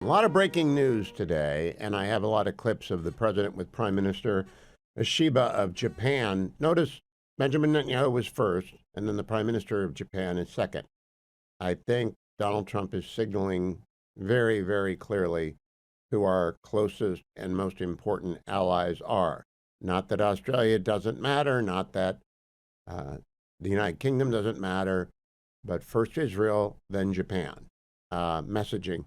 lot of breaking news today, and I have a lot of clips of the president with Prime Minister Shiba of Japan. Notice Benjamin Netanyahu was first, and then the Prime Minister of Japan is second. I think Donald Trump is signaling very, very clearly who our closest and most important allies are. Not that Australia doesn't matter, not that the United Kingdom doesn't matter, but first Israel, then Japan. Messaging.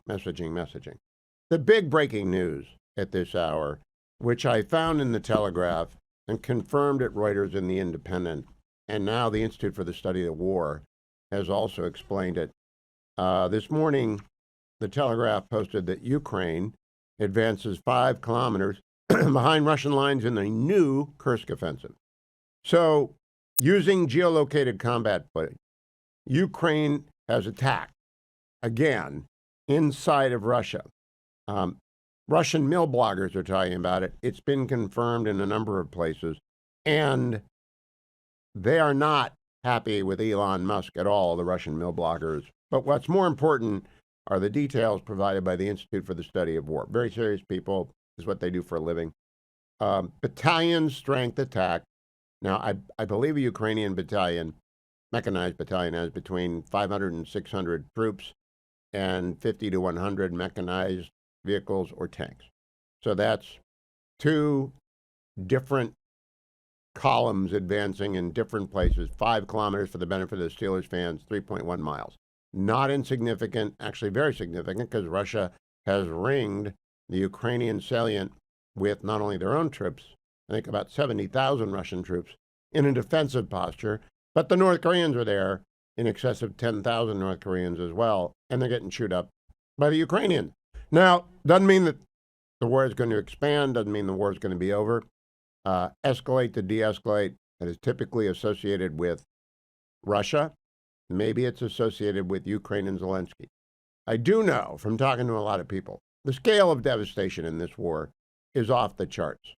The big breaking news at this hour, which I found in the Telegraph and confirmed at Reuters and the Independent, and now the Institute for the Study of War has also explained it. This morning, the Telegraph posted that Ukraine advances 5 kilometers behind Russian lines in the new Kursk offensive. So, using geolocated combat footage, Ukraine has attacked again inside of Russia. Russian mill bloggers are talking about it. It's been confirmed in a number of places. And they are not happy with Elon Musk at all, the Russian mill bloggers. But what's more important are the details provided by the Institute for the Study of War. Very serious people, is what they do for a living. Battalion strength attack. Now, I believe a Ukrainian battalion, mechanized battalion, has between 500 and 600 troops and 50 to 100 mechanized vehicles or tanks. So that's 2 different columns advancing in different places, 5 kilometers for the benefit of the Steelers fans, 3.1 miles. Not insignificant, actually very significant, because Russia has ringed the Ukrainian salient with not only their own troops, I think about 70,000 Russian troops, in a defensive posture, but the North Koreans are there, in excess of 10,000 North Koreans as well, and they're getting chewed up by the Ukrainians. Now, doesn't mean that the war is going to expand, doesn't mean the war is going to be over. Escalate to de-escalate, that is typically associated with Russia. Maybe it's associated with Ukraine and Zelensky. I do know, from talking to a lot of people, the scale of devastation in this war is off the charts.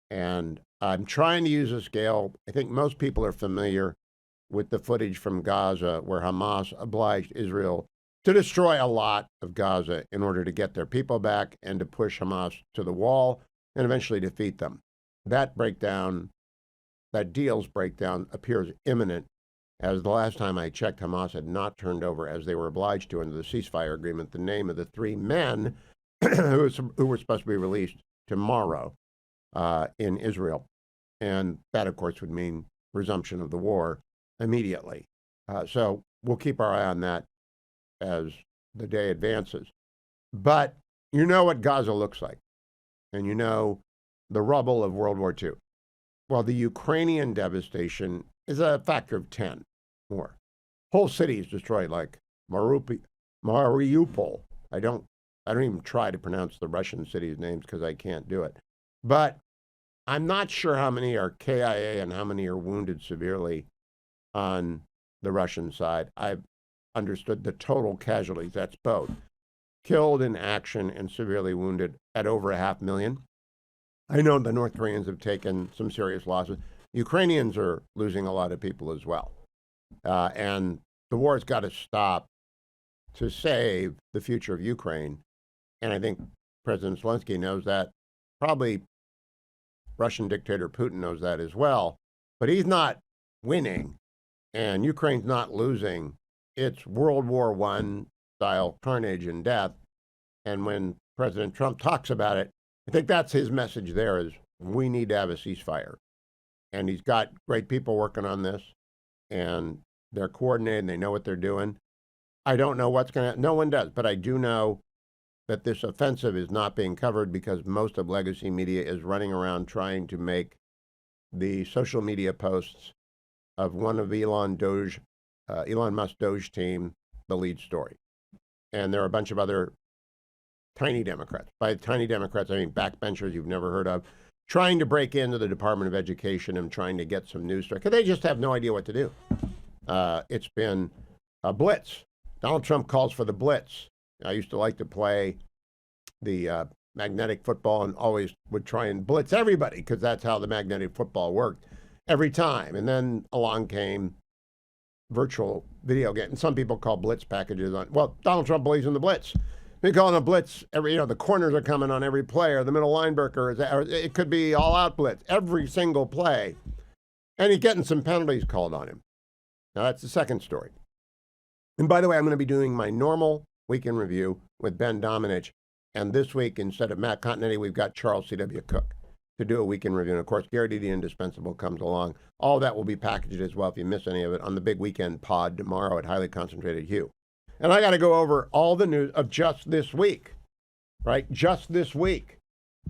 And I'm trying to use a scale. I think most people are familiar with the footage from Gaza, where Hamas obliged Israel to destroy a lot of Gaza in order to get their people back and to push Hamas to the wall and eventually defeat them. That breakdown, that deal's breakdown, appears imminent, as the last time I checked, Hamas had not turned over, as they were obliged to under the ceasefire agreement, the name of the 3 men who were supposed to be released tomorrow in Israel. And that, of course, would mean resumption of the war immediately. So we'll keep our eye on that as the day advances. But you know what Gaza looks like, and you know the rubble of World War II. Well, the Ukrainian devastation is a factor of 10 more. Whole cities destroyed, like Mariupol. I don't even try to pronounce the Russian cities' names because I can't do it. But I'm not sure how many are KIA and how many are wounded severely on the Russian side. I've understood the total casualties, that's both, killed in action and severely wounded, at over 500,000. I know the North Koreans have taken some serious losses. Ukrainians are losing a lot of people as well. And the war's got to stop to save the future of Ukraine. And I think President Zelensky knows that. Probably Russian dictator Putin knows that as well. But he's not winning, and Ukraine's not losing. It's World War I style carnage and death. And when President Trump talks about it, I think that's his message there, is we need to have a ceasefire. And he's got great people working on this, and they're coordinated, and they know what they're doing. I don't know what's going to, no one does, but I do know that this offensive is not being covered because most of legacy media is running around trying to make the social media posts of one of Elon Musk's Doge team the lead story. And there are a bunch of other tiny Democrats. By tiny Democrats, I mean backbenchers you've never heard of, trying to break into the Department of Education and trying to get some news story, because they just have no idea what to do. It's been a blitz. Donald Trump calls for the blitz. I used to like to play the magnetic football and always would try and blitz everybody, because that's how the magnetic football worked every time. And then along came virtual video game. And some people call blitz packages on. Well, Donald Trump believes in the blitz. We call it a blitz. The corners are coming on every play, or the middle linebacker it could be all-out blitz every single play, and he's getting some penalties called on him. Now that's the second story. And by the way, I'm going to be doing my normal weekend review with Ben Domenech, and this week instead of Matt Continetti, we've got Charles C.W. Cook to do a weekend review. And of course, Garrity the Indispensable comes along. All that will be packaged as well if you miss any of it on the big weekend pod tomorrow at Highly Concentrated Hugh. And I got to go over all the news of just this week, right? Just this week.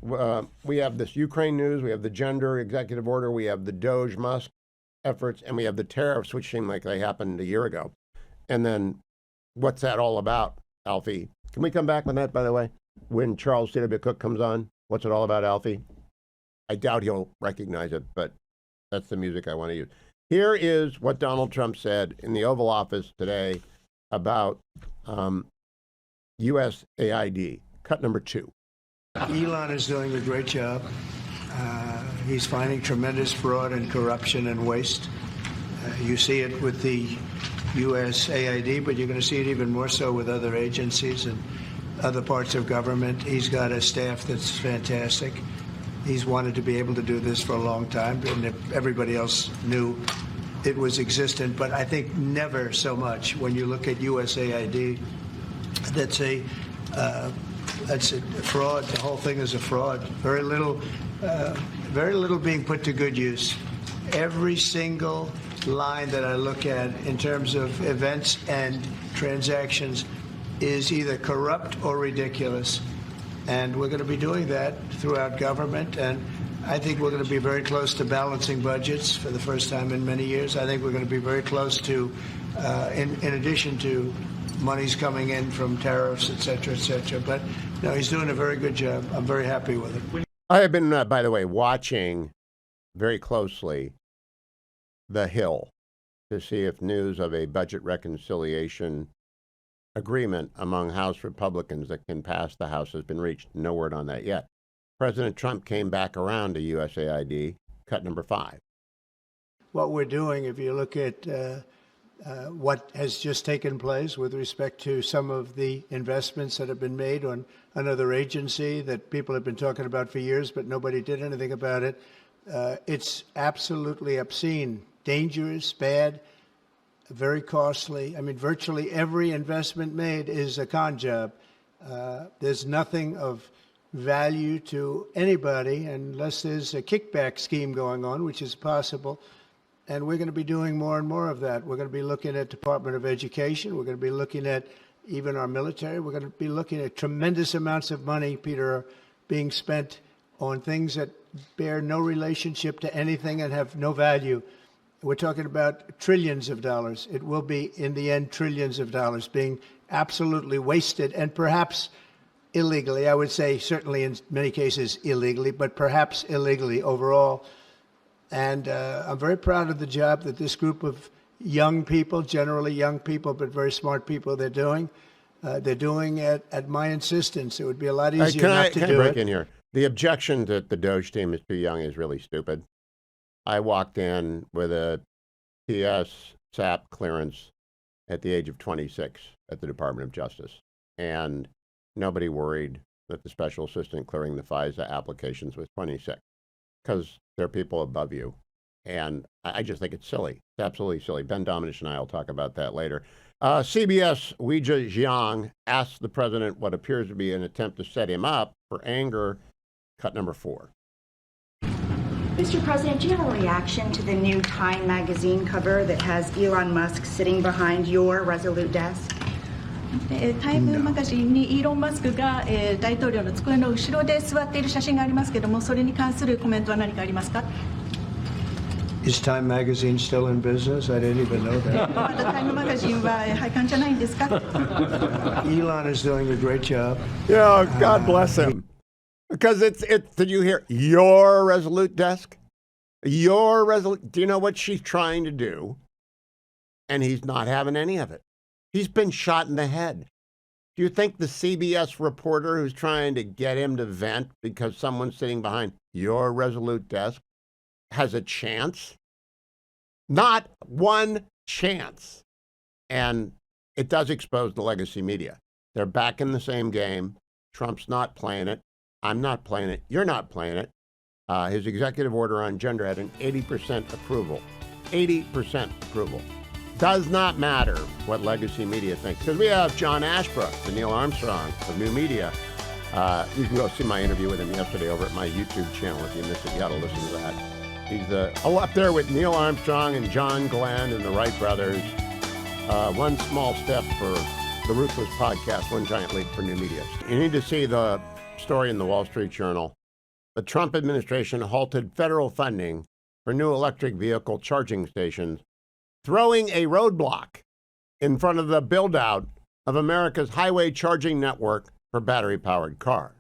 We have this Ukraine news, we have the gender executive order, we have the Doge Musk efforts, and we have the tariffs, which seem like they happened a year ago. And then what's that all about, Alfie? Can we come back with that, by the way? When Charles C.W. Cook comes on, what's it all about, Alfie? I doubt he'll recognize it, but that's the music I want to use. Here is what Donald Trump said in the Oval Office today about USAID, cut number 2. Elon is doing a great job. He's finding tremendous fraud and corruption and waste. You see it with the USAID, but you're going to see it even more so with other agencies and other parts of government. He's got a staff that's fantastic. He's wanted to be able to do this for a long time, and everybody else knew it was existent, but I think never so much when you look at USAID. That's a fraud. The whole thing is a fraud. Very little being put to good use. Every single line that I look at in terms of events and transactions is either corrupt or ridiculous. And we're going to be doing that throughout government. And I think we're going to be very close to balancing budgets for the first time in many years. I think we're going to be very close to, in addition to monies coming in from tariffs, et cetera, et cetera. But no, he's doing a very good job. I'm very happy with it. I have been, by the way, watching very closely The Hill to see if news of a budget reconciliation agreement among House Republicans that can pass the House has been reached. No word on that yet. President Trump came back around to USAID, cut number 5. What we're doing, if you look at what has just taken place with respect to some of the investments that have been made on another agency that people have been talking about for years, but nobody did anything about it. It's absolutely obscene, dangerous, bad, very costly. I mean, virtually every investment made is a con job. There's nothing of value to anybody unless there's a kickback scheme going on, which is possible. And we're going to be doing more and more of that. We're going to be looking at Department of Education. We're going to be looking at even our military. We're going to be looking at tremendous amounts of money, Peter, being spent on things that bear no relationship to anything and have no value. We're talking about trillions of dollars. It will be, in the end, trillions of dollars being absolutely wasted and perhaps illegally. I would say certainly in many cases illegally, but perhaps illegally overall. And I'm very proud of the job that this group of young people, generally young people, but very smart people, they're doing. They're doing it at my insistence. It would be a lot easier not to do it. Can I break in here? The objection that the Doge team is too young is really stupid. I walked in with a TS SAP clearance at the age of 26 at the Department of Justice, and nobody worried that the special assistant clearing the FISA applications was 26 because there are people above you. And I just think it's silly. It's absolutely silly. Ben Domenech and I will talk about that later. CBS Weijia Jiang asked the president what appears to be an attempt to set him up for anger, cut number 4. Mr. President, do you have a reaction to the new Time magazine cover that has Elon Musk sitting behind your Resolute desk? タイムマガジンにイーロン・マスクが大統領の机の後ろで座っている写真がありますけども、それに関するコメントは何かありますか? Is Time magazine still in business? I didn't even know that. まだタイムマガジンは廃刊じゃないんですか? Elon is doing a great job. Yeah, God bless him. Because it's did you hear your Resolute desk? Your Resolute, do you know what she's trying to do? And he's not having any of it. He's been shot in the head. Do you think the CBS reporter who's trying to get him to vent because someone's sitting behind your Resolute desk has a chance? Not one chance. And it does expose the legacy media They're back in the same game. Trump's not playing it. I'm not playing it. You're not playing it. His executive order on gender had an 80% approval. 80% approval. Does not matter what legacy media thinks. Because we have John Ashbrook, the Neil Armstrong of new media. You can go see my interview with him yesterday over at my YouTube channel. If you missed it, you got to listen to that. He's up there with Neil Armstrong and John Glenn and the Wright brothers. One small step for the Ruthless Podcast, one giant leap for new media. You need to see the story in the Wall Street Journal. The Trump administration halted federal funding for new electric vehicle charging stations, throwing a roadblock in front of the build-out of America's highway charging network for battery-powered cars.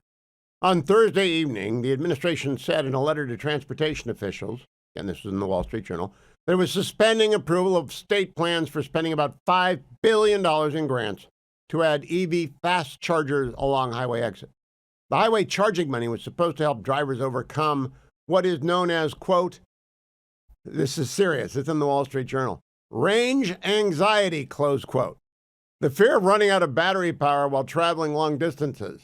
On Thursday evening, the administration said in a letter to transportation officials, and this is in the Wall Street Journal, that it was suspending approval of state plans for spending about $5 billion in grants to add EV fast chargers along highway exits. The highway charging money was supposed to help drivers overcome what is known as, quote, this is serious, it's in the Wall Street Journal, range anxiety, close quote. The fear of running out of battery power while traveling long distances.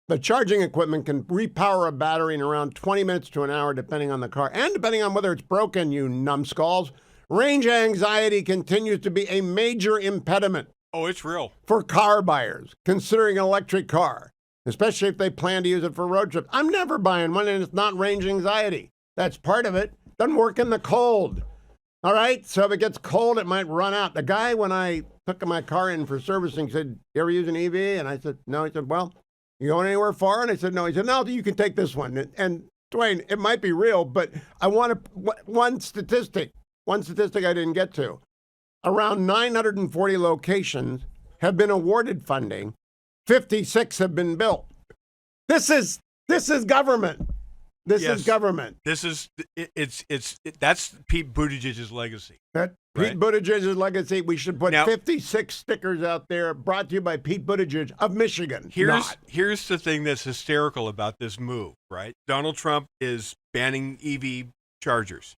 The charging equipment can repower a battery in around 20 minutes to an hour, depending on the car, and depending on whether it's broken, you numbskulls. Range anxiety continues to be a major impediment. Oh, it's real. For car buyers considering an electric car, especially if they plan to use it for road trips. I'm never buying one, and it's not range anxiety. That's part of it. Doesn't work in the cold. All right? So if it gets cold, it might run out. The guy, when I took my car in for servicing, said, you ever use an EV? And I said, no. He said, well, you going anywhere far? And I said, no. He said, no, you can take this one. And Dwayne, it might be real, but I want one statistic I didn't get to. Around 940 locations have been awarded funding. 56 have been built. This is government. This is government. That's Pete Buttigieg's legacy. Pete Buttigieg's legacy. We should put 56 stickers out there brought to you by Pete Buttigieg of Michigan. Here's the thing that's hysterical about this move, right? Donald Trump is banning EV chargers.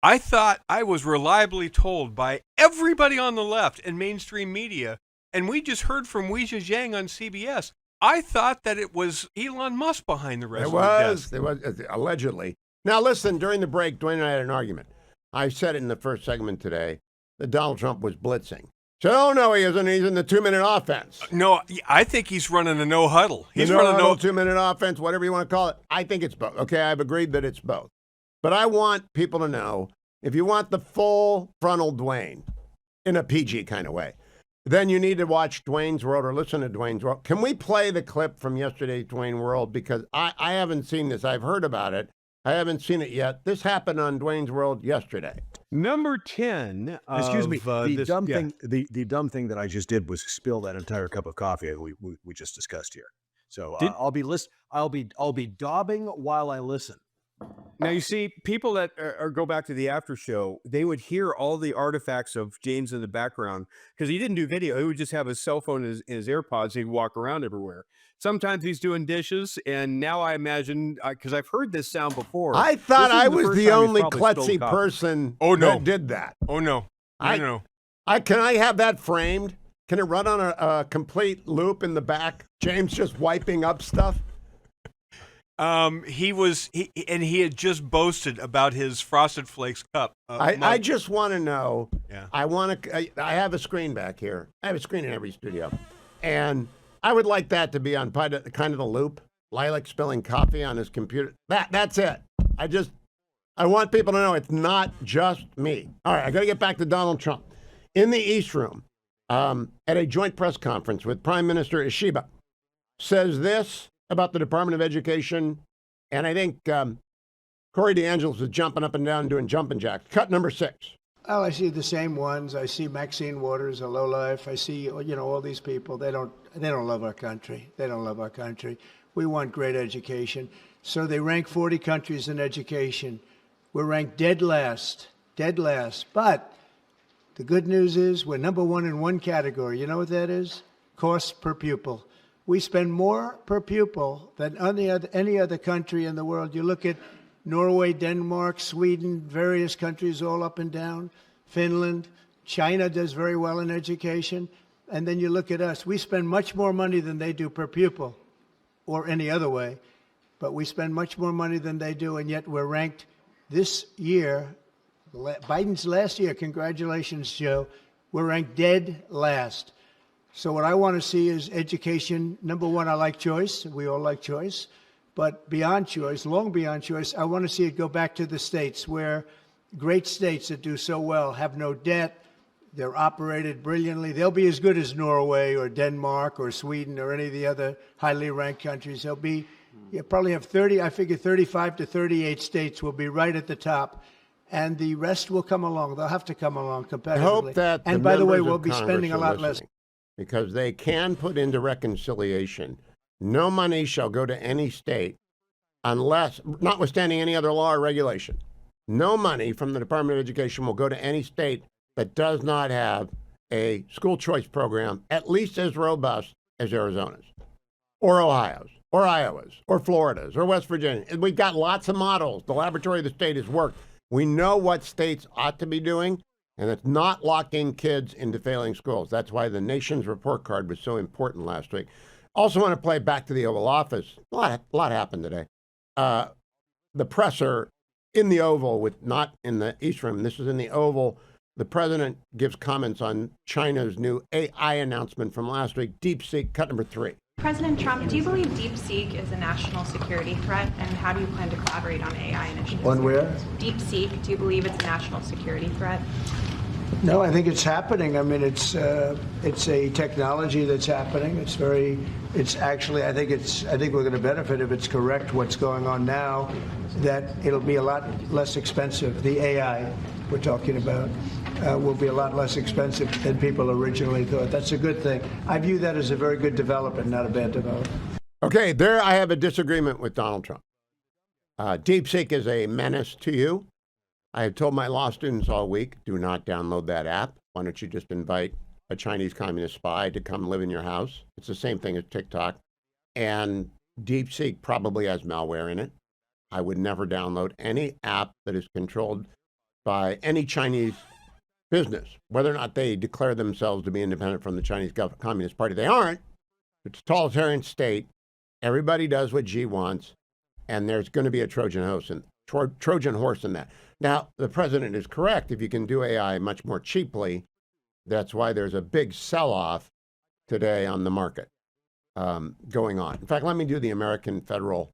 I thought I was reliably told by everybody on the left and mainstream media, and we just heard from Weijia Zhang on CBS. I thought that it was Elon Musk behind the rest of the It was, allegedly. Now, listen, during the break, Dwayne and I had an argument. I said it in the first segment today that Donald Trump was blitzing. So, no, he isn't. He's in the 2-minute offense. No, I think he's running a no huddle. He's running a 2-minute offense, whatever you want to call it. I think it's both. Okay, I've agreed that it's both. But I want people to know, if you want the full frontal Dwayne in a PG kind of way, then you need to watch Dwayne's World or listen to Dwayne's World. Can we play the clip from yesterday's Dwayne World? Because I haven't seen this. I've heard about it. I haven't seen it yet. This happened on Dwayne's World yesterday. Number 10. Excuse me. The dumb thing that I just did was spill that entire cup of coffee we just discussed here. So I'll be daubing while I listen. Now, you see, people that go back to the after show, they would hear all the artifacts of James in the background because he didn't do video. He would just have his cell phone in his AirPods. He'd walk around everywhere. Sometimes he's doing dishes, and now I imagine, because I've heard this sound before. I thought I was the only klutzy person that did that. Oh, no. No. Can I have that framed? Can it run on a complete loop in the back? James just wiping up stuff? He had just boasted about his Frosted Flakes cup. I just want to know. Yeah. I have a screen back here. I have a screen in every studio, and I would like that to be on kind of the loop. Lilac spilling coffee on his computer. That's it. I want people to know it's not just me. All right, I got to get back to Donald Trump. In the East Room, at a joint press conference with Prime Minister Ishiba, says this about the Department of Education, and I think Corey DeAngelis is jumping up and down doing jumping jacks. Cut number 6. Well, I see the same ones. I see Maxine Waters, a lowlife. I see, all these people. They don't love our country. They don't love our country. We want great education. So they rank 40 countries in education. We're ranked dead last. But the good news is we're number 1 in one category. You know what that is? Cost per pupil. We spend more per pupil than any other country in the world. You look at Norway, Denmark, Sweden, various countries all up and down, Finland, China does very well in education. And then you look at us. We spend much more money than they do per pupil or any other way, but we spend much more money than they do, and yet we're ranked this year, Biden's last year, congratulations, Joe, we're ranked dead last. So what I want to see is education. Number one, I like choice. We all like choice. But beyond choice, long beyond choice, I want to see it go back to the states where great states that do so well have no debt. They're operated brilliantly. They'll be as good as Norway or Denmark or Sweden or any of the other highly ranked countries. They'll be, you probably have 35 to 38 states will be right at the top. And the rest will come along. They'll have to come along competitively. I hope that and by the way, members we'll of be Congress spending a are lot less. listening, because they can put into reconciliation, no money shall go to any state unless, notwithstanding any other law or regulation, no money from the Department of Education will go to any state that does not have a school choice program at least as robust as Arizona's, or Ohio's, or Iowa's, or Florida's, or West Virginia. And we've got lots of models. The laboratory of the state has worked. We know what states ought to be doing, and it's not locking kids into failing schools. That's why the nation's report card was so important last week. Also want to play back to the Oval Office. A lot happened today. The presser in the Oval, not in the East Room, this is in the Oval. The president gives comments on China's new AI announcement from last week, DeepSeek, cut number 3. President Trump, do you believe DeepSeek is a national security threat, and how do you plan to collaborate on AI initiatives? On where? DeepSeek, do you believe it's a national security threat? No, I think it's happening. I mean, it's a technology that's happening. It's actually, I think we're going to benefit if it's correct what's going on now, that it'll be a lot less expensive. The AI we're talking about will be a lot less expensive than people originally thought. That's a good thing. I view that as a very good development, not a bad development. Okay, there I have a disagreement with Donald Trump. DeepSeek is a menace to you. I have told my law students all week, do not download that app. Why don't you just invite a Chinese communist spy to come live in your house? It's the same thing as TikTok. And DeepSeek probably has malware in it. I would never download any app that is controlled by any Chinese business, whether or not they declare themselves to be independent from the Chinese Communist Party. They aren't. It's a totalitarian state. Everybody does what Xi wants, and there's going to be a Trojan horse in that. Now, the president is correct. If you can do AI much more cheaply, that's why there's a big sell-off today on the market going on. In fact, let me do the American Federal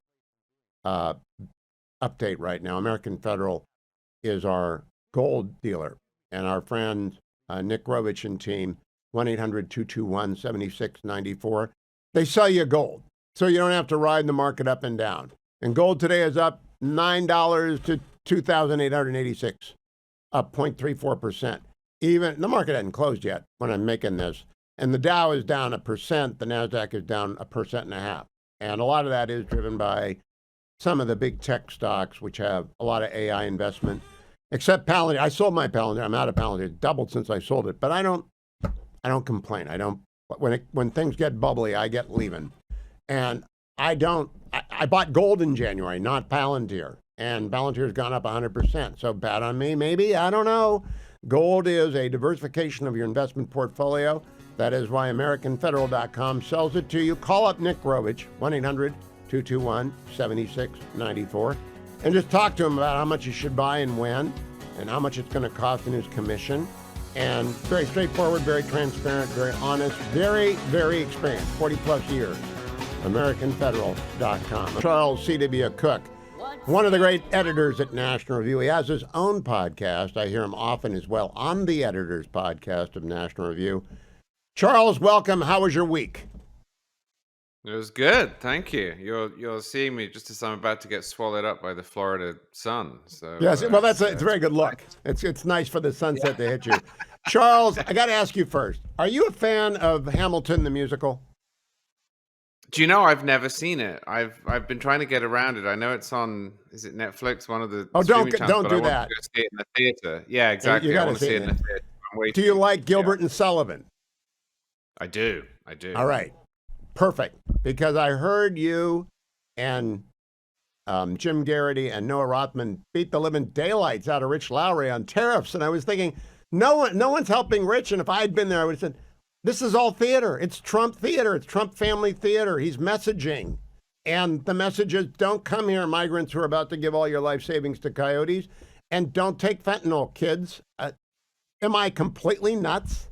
update right now. American Federal is our gold dealer, and our friend Nick Rovich and team, 1-800-221-7694. They sell you gold, so you don't have to ride the market up and down. And gold today is up $9 to $2,886, up 0.34%. Even the market hadn't closed yet when I'm making this, and the Dow is down 1%. The Nasdaq is down 1.5%, and a lot of that is driven by some of the big tech stocks, which have a lot of AI investment. Except Palantir. I sold my Palantir. I'm out of Palantir. It's doubled since I sold it, but I don't complain. I don't. When things get bubbly, I get leaving, and I bought gold in January, not Palantir, and Palantir's gone up 100%. So bad on me, maybe. I don't know. Gold is a diversification of your investment portfolio. That is why AmericanFederal.com sells it to you. Call up Nick Rovich, 1-800-221-7694, and just talk to him about how much you should buy and when, and how much it's going to cost in his commission. And very straightforward, very transparent, very honest, very, very experienced, 40-plus years. AmericanFederal.com. Charles C.W. Cook, one of the great editors at National Review. He has his own podcast. I hear him often as well on the editors podcast of National Review. Charles, welcome. How was your week? It was good, thank you. You're seeing me just as I'm about to get swallowed up by the Florida sun. So yes, well, it's a very good look. It's nice for the sunset to hit you. Charles, I got to ask you first. Are you a fan of Hamilton the musical? Do you know I've never seen it? I've been trying to get around it. I know it's on. Is it Netflix? One of the streaming channels, don't but do I want that. to go see it in the theater. Yeah, exactly. You I gotta want to see it in the theater. Do you like Gilbert and Sullivan? I do. All right. Perfect. Because I heard you and Jim Garrity and Noah Rothman beat the living daylights out of Rich Lowry on tariffs. And I was thinking, no one's helping Rich. And if I had been there, I would have said, This is all theater. It's Trump theater. It's Trump family theater. He's messaging. And the message is, don't come here, migrants who are about to give all your life savings to coyotes. And don't take fentanyl, kids. Am I completely nuts?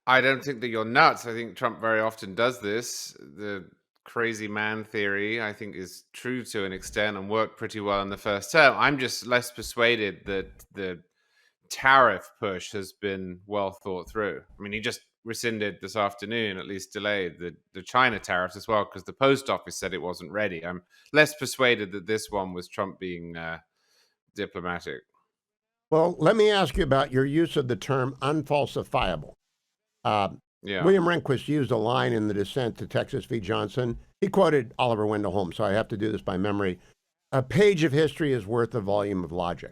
I don't think that you're nuts. I think Trump very often does this. The crazy man theory, I think, is true to an extent and worked pretty well in the first term. I'm just less persuaded that the tariff push has been well thought through. I mean, he just rescinded this afternoon, at least delayed the China tariffs as well, because the post office said it wasn't ready. I'm less persuaded that this one was Trump being diplomatic. Well, let me ask you about your use of the term unfalsifiable. William Rehnquist used a line in the dissent to Texas v. Johnson. He quoted Oliver Wendell Holmes, so I have to do this by memory. A page of history is worth a volume of logic.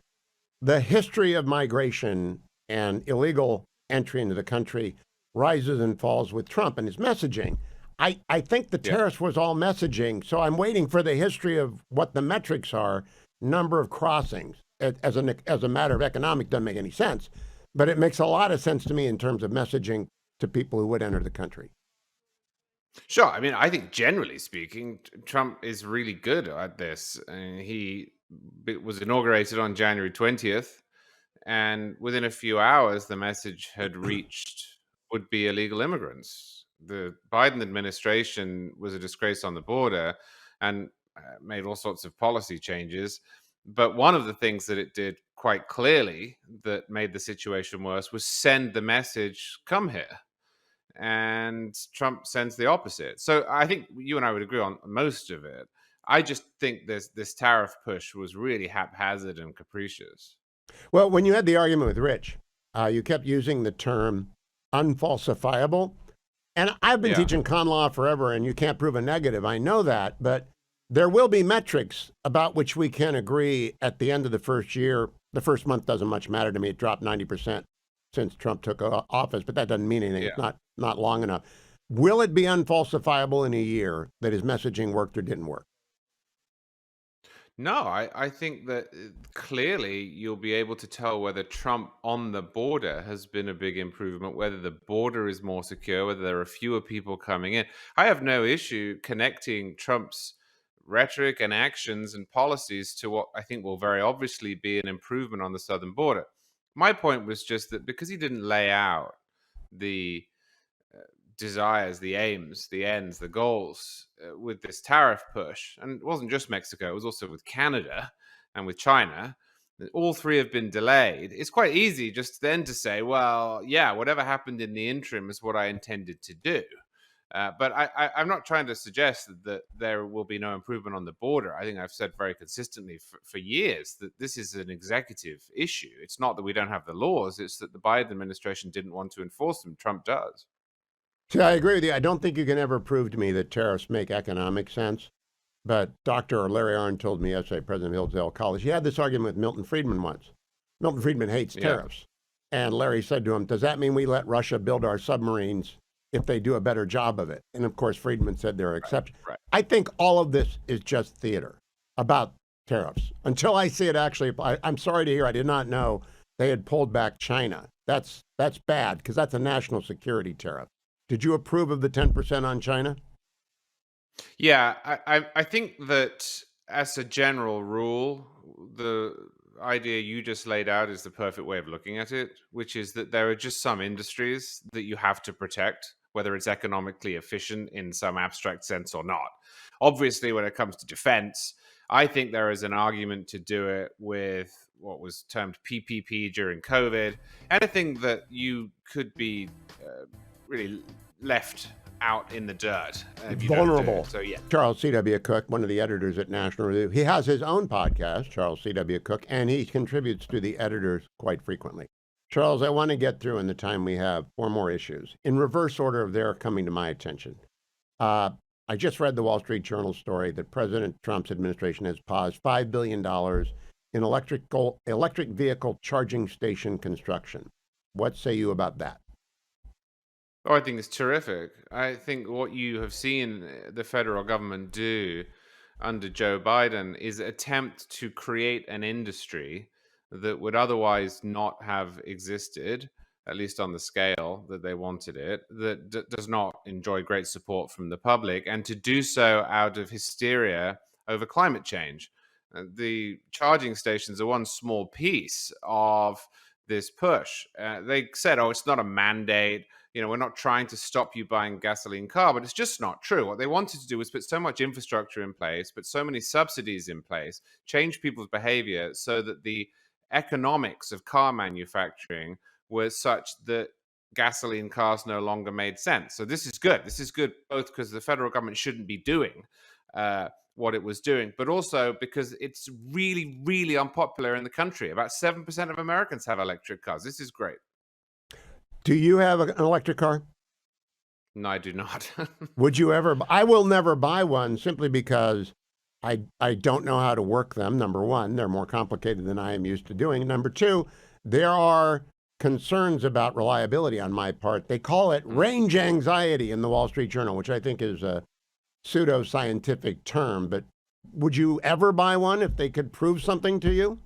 The history of migration and illegal entry into the country rises and falls with Trump and his messaging. I think the tariffs was all messaging, so I'm waiting for the history of what the metrics are, number of crossings. As a matter of economic, doesn't make any sense, but it makes a lot of sense to me in terms of messaging to people who would enter the country. Sure. I mean, I think generally speaking, Trump is really good at this. He was inaugurated on January 20th, and within a few hours, the message had reached would-be illegal immigrants. The Biden administration was a disgrace on the border and made all sorts of policy changes. But one of the things that it did quite clearly that made the situation worse was send the message, come here. And Trump sends the opposite. So I think you and I would agree on most of it. I just think this tariff push was really haphazard and capricious. Well, when you had the argument with Rich, you kept using the term unfalsifiable. And I've been teaching con law forever, and you can't prove a negative. I know that, but there will be metrics about which we can agree at the end of the first year. The first month doesn't much matter to me. It dropped 90% since Trump took office, but that doesn't mean anything. It's not long enough. Will it be unfalsifiable in a year that his messaging worked or didn't work? No, I think that clearly you'll be able to tell whether Trump on the border has been a big improvement, whether the border is more secure, whether there are fewer people coming in. I have no issue connecting Trump's rhetoric and actions and policies to what I think will very obviously be an improvement on the southern border. My point was just that because he didn't lay out the desires, the aims, the ends, the goals with this tariff push, and it wasn't just Mexico, it was also with Canada and with China, all three have been delayed. It's quite easy just then to say, well, yeah, whatever happened in the interim is what I intended to do. But I'm not trying to suggest that there will be no improvement on the border. I think I've said very consistently for years that this is an executive issue. It's not that we don't have the laws, it's that the Biden administration didn't want to enforce them. Trump does. See, I agree with you. I don't think you can ever prove to me that tariffs make economic sense. But Dr. Larry Arnn told me yesterday, president of Hillsdale College, he had this argument with Milton Friedman once. Milton Friedman hates tariffs. And Larry said to him, does that mean we let Russia build our submarines if they do a better job of it? And of course, Friedman said there are exceptions. Right. I think all of this is just theater about tariffs. Until I see it actually, I'm sorry to hear, I did not know they had pulled back China. That's bad because that's a national security tariff. Did you approve of the 10% on China? Yeah, I think that as a general rule, the idea you just laid out is the perfect way of looking at it, which is that there are just some industries that you have to protect, whether it's economically efficient in some abstract sense or not. Obviously, when it comes to defense, I think there is an argument to do it with what was termed PPP during COVID. Anything that you could be really left out in the dirt. Vulnerable. So, yeah. Charles C.W. Cook, one of the editors at National Review, he has his own podcast, Charles C.W. Cook, and he contributes to the editors quite frequently. Charles, I want to get through in the time we have 4 more issues. In reverse order of their coming to my attention. I just read the Wall Street Journal story that President Trump's administration has paused $5 billion in electric vehicle charging station construction. What say you about that? Oh, I think it's terrific. I think what you have seen the federal government do under Joe Biden is attempt to create an industry that would otherwise not have existed at least on the scale that they wanted it, that does not enjoy great support from the public, and to do so out of hysteria over climate change. The charging stations are one small piece of this push. They said, oh, it's not a mandate. We're not trying to stop you buying a gasoline car, but it's just not true. What they wanted to do was put so much infrastructure in place, put so many subsidies in place, change people's behavior so that the economics of car manufacturing was such that gasoline cars no longer made sense. So this is good. This is good both because the federal government shouldn't be doing what it was doing, but also because it's really, really unpopular in the country. About 7% of Americans have electric cars. This is great. Do you have an electric car? No, I do not. Would you ever? I will never buy one simply because I don't know how to work them. Number one, they're more complicated than I am used to doing. Number two, there are concerns about reliability on my part. They call it range anxiety in the Wall Street Journal, which I think is a pseudo-scientific term. But would you ever buy one if they could prove something to you?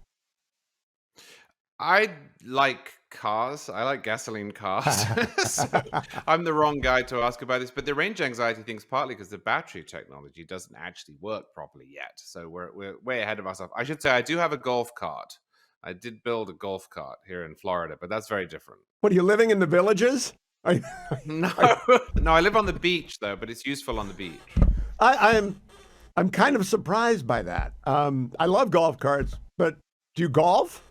I like cars. I like gasoline cars. So I'm the wrong guy to ask about this. But the range anxiety thing is partly because the battery technology doesn't actually work properly yet. So we're way ahead of ourselves. I should say I do have a golf cart. I did build a golf cart here in Florida, but that's very different. What, are you living in the villages? No, no, I live on the beach though, but it's useful on the beach. I'm kind of surprised by that. I love golf carts, but do you golf?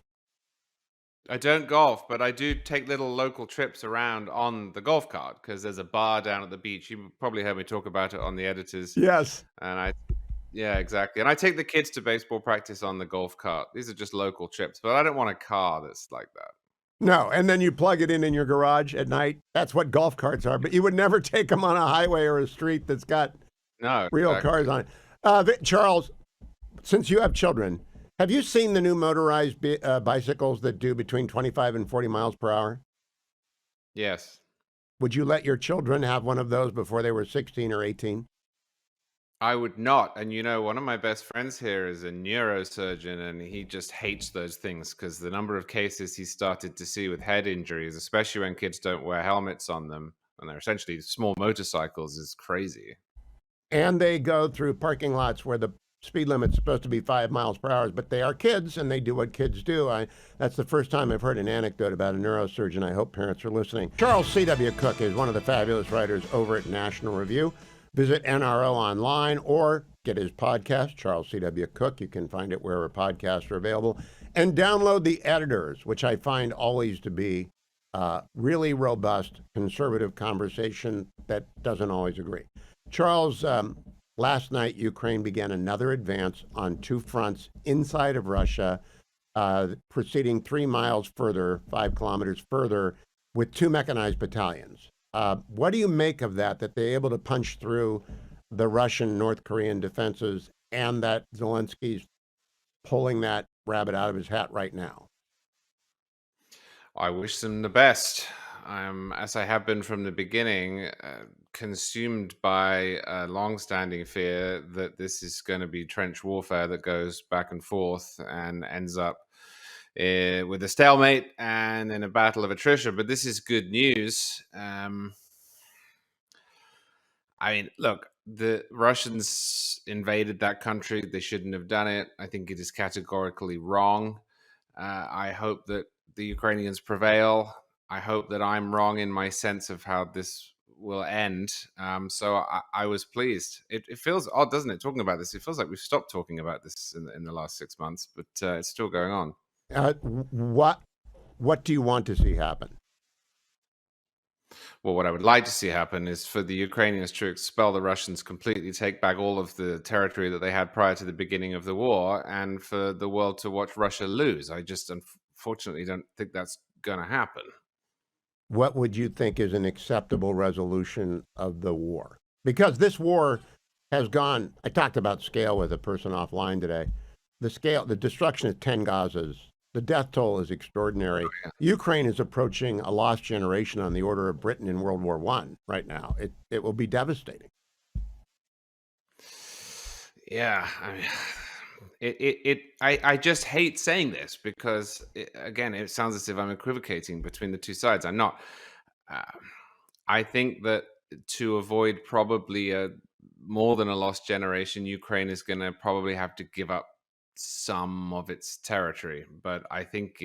I don't golf, but I do take little local trips around on the golf cart because there's a bar down at the beach. You probably heard me talk about it on the editors. Yes. Yeah, exactly. And I take the kids to baseball practice on the golf cart. These are just local trips, but I don't want a car that's like that. No, and then you plug it in your garage at night. That's what golf carts are, but you would never take them on a highway or a street that's got real cars on it. Charles, since you have children, have you seen the new motorized bicycles that do between 25 and 40 miles per hour? Yes. Would you let your children have one of those before they were 16 or 18? I would not. And one of my best friends here is a neurosurgeon, and he just hates those things because the number of cases he started to see with head injuries, especially when kids don't wear helmets on them, and they're essentially small motorcycles, is crazy. And they go through parking lots where the speed limit's supposed to be 5 miles per hour, but they are kids and they do what kids do. That's the first time I've heard an anecdote about a neurosurgeon. I hope parents are listening. Charles C.W. Cook is one of the fabulous writers over at National Review. Visit NRO online or get his podcast, Charles C.W. Cook. You can find it wherever podcasts are available. And download The Editors, which I find always to be really robust, conservative conversation that doesn't always agree. Charles, last night, Ukraine began another advance on two fronts inside of Russia, proceeding 3 miles further, 5 kilometers further, with 2 mechanized battalions. What do you make of that they're able to punch through the Russian, North Korean defenses, and that Zelensky's pulling that rabbit out of his hat right now? I wish them the best. As I have been from the beginning, consumed by a long-standing fear that this is going to be trench warfare that goes back and forth and ends up with a stalemate and in a battle of attrition. But this is good news. Look, the Russians invaded that country. They shouldn't have done it. I think it is categorically wrong. I hope that the Ukrainians prevail. I hope that I'm wrong in my sense of how this will end. So I was pleased. It feels odd, doesn't it, talking about this? It feels like we've stopped talking about this in the last 6 months, but it's still going on. What do you want to see happen? Well, what I would like to see happen is for the Ukrainians to expel the Russians completely, take back all of the territory that they had prior to the beginning of the war, and for the world to watch Russia lose. I just unfortunately don't think that's going to happen. What would you think is an acceptable resolution of the war? Because this war has gone, I talked about scale with a person offline today. The destruction of 10 Gazas, the death toll is extraordinary. Oh, yeah. Ukraine is approaching a lost generation on the order of Britain in World War I right now. It will be devastating. Yeah, I just hate saying this because again, it sounds as if I'm equivocating between the two sides. I'm not. Uh, I think that to avoid probably more than a lost generation, Ukraine is going to probably have to give up some of its territory. But I think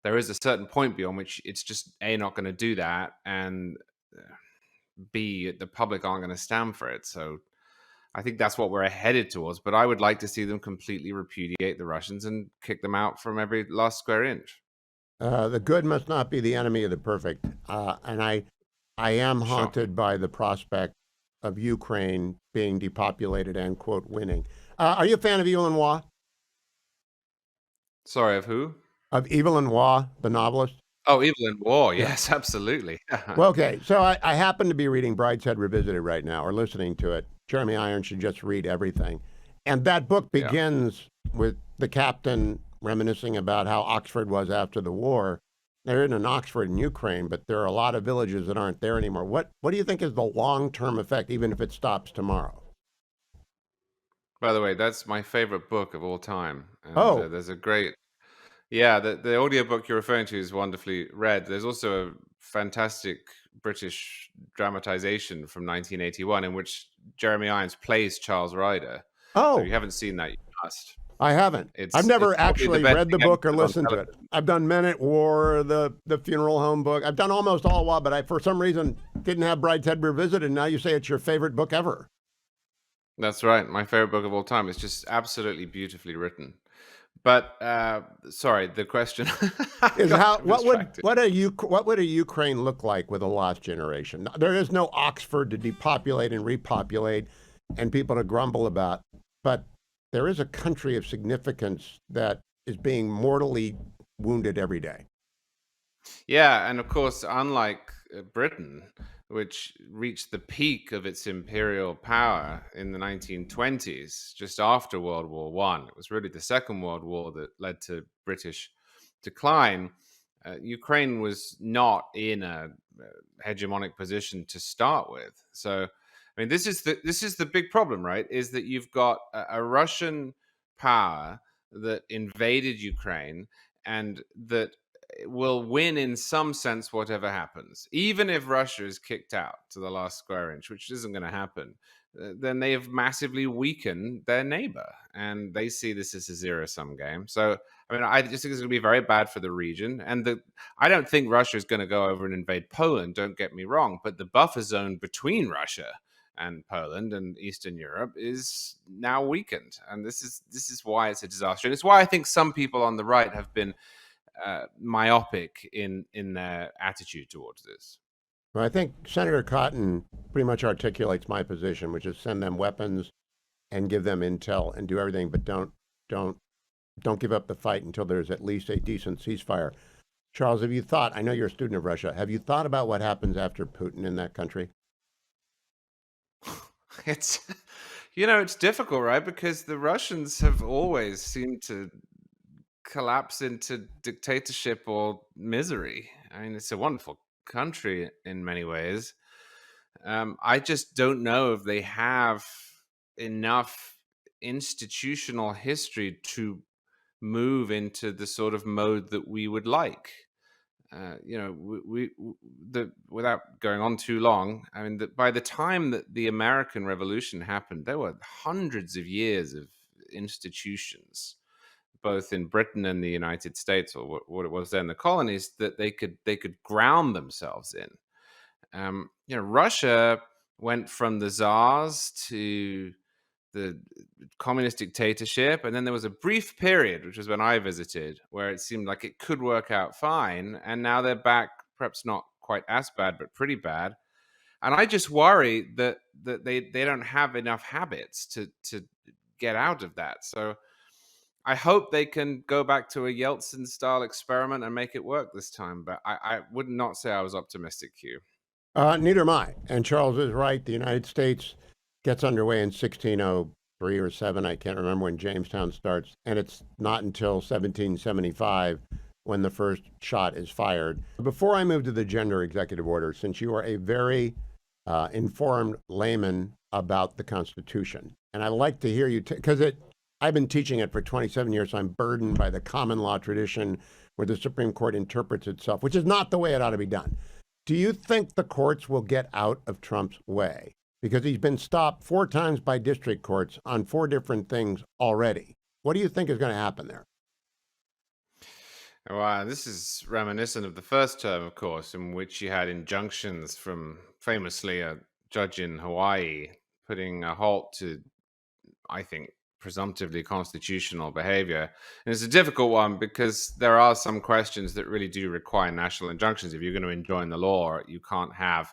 there is a certain point beyond which it's just not going to do that, and B, the public aren't going to stand for it. So I think that's what we're headed towards. But I would like to see them completely repudiate the Russians and kick them out from every last square inch. The good must not be the enemy of the perfect. And I am Sure. haunted by the prospect of Ukraine being depopulated and, quote, winning. Are you a fan of Evelyn Waugh? Sorry, of who? Of Evelyn Waugh, the novelist? Oh, Evelyn Waugh. Yes, absolutely. Well, okay. So I happen to be reading Brideshead Revisited right now, or listening to it. Jeremy Irons should just read everything. And that book begins with the captain reminiscing about how Oxford was after the war. There isn't an Oxford in Ukraine, but there are a lot of villages that aren't there anymore. What do you think is the long-term effect, even if it stops tomorrow? By the way, that's my favorite book of all time. And, there's a great... Yeah, the audiobook you're referring to is wonderfully read. There's also a fantastic British dramatization from 1981 in which Jeremy Irons plays Charles Ryder. So if you haven't seen that, you must. I haven't. I've never actually read the book or listened to it. I've done Men at War, the Funeral Home book. I've done almost all WA, but I, for some reason, didn't have Brideshead Revisited. Now you say it's your favorite book ever. That's right. My favorite book of all time. It's just absolutely beautifully written. But sorry, the question is what would a Ukraine look like with a lost generation? There is no Oxford to depopulate and repopulate and people to grumble about, but there is a country of significance that is being mortally wounded every day. Yeah, and of course, unlike Britain, which reached the peak of its imperial power in the 1920s, just after World War I. It was really the Second World War that led to British decline. Ukraine was not in a hegemonic position to start with. So, I mean, this is the big problem, right? Is that you've got a Russian power that invaded Ukraine and that will win in some sense whatever happens. Even if Russia is kicked out to the last square inch, which isn't going to happen, then they have massively weakened their neighbor, and they see this as a zero-sum game. So, I mean, I just think it's going to be very bad for the region. And I don't think Russia is going to go over and invade Poland, don't get me wrong, but the buffer zone between Russia and Poland and Eastern Europe is now weakened. And this is why it's a disaster. And it's why I think some people on the right have been myopic in their attitude towards this. Well, I think Senator Cotton pretty much articulates my position, which is send them weapons and give them intel and do everything, but don't give up the fight until there's at least a decent ceasefire. Charles, have you thought, I know you're a student of Russia, have you thought about what happens after Putin in that country? It's it's difficult, right? Because the Russians have always seemed to collapse into dictatorship or misery. I mean, it's a wonderful country in many ways. I just don't know if they have enough institutional history to move into the sort of mode that we would like. Without going on too long, I mean, by the time that the American Revolution happened, there were hundreds of years of institutions, both in Britain and the United States, or what it was then, the colonies, that they could ground themselves in. Russia went from the czars to the communist dictatorship, and then there was a brief period, which was when I visited, where it seemed like it could work out fine, and now they're back, perhaps not quite as bad, but pretty bad. And I just worry that they don't have enough habits to get out of that. So I hope they can go back to a Yeltsin-style experiment and make it work this time, but I would not say I was optimistic, Hugh. Neither am I. And Charles is right. The United States gets underway in 1603 or 7. I can't remember when Jamestown starts. And it's not until 1775 when the first shot is fired. Before I move to the gender executive order, since you are a very informed layman about the Constitution, and I'd like to hear you, because I've been teaching it for 27 years, so I'm burdened by the common law tradition where the Supreme Court interprets itself, which is not the way it ought to be done. Do you think the courts will get out of Trump's way? Because he's been stopped 4 times by district courts on 4 different things already. What do you think is going to happen there? Wow, this is reminiscent of the first term, of course, in which you had injunctions from famously a judge in Hawaii putting a halt to, I think, presumptively constitutional behavior. And it's a difficult one because there are some questions that really do require national injunctions. If you're going to enjoin the law, you can't have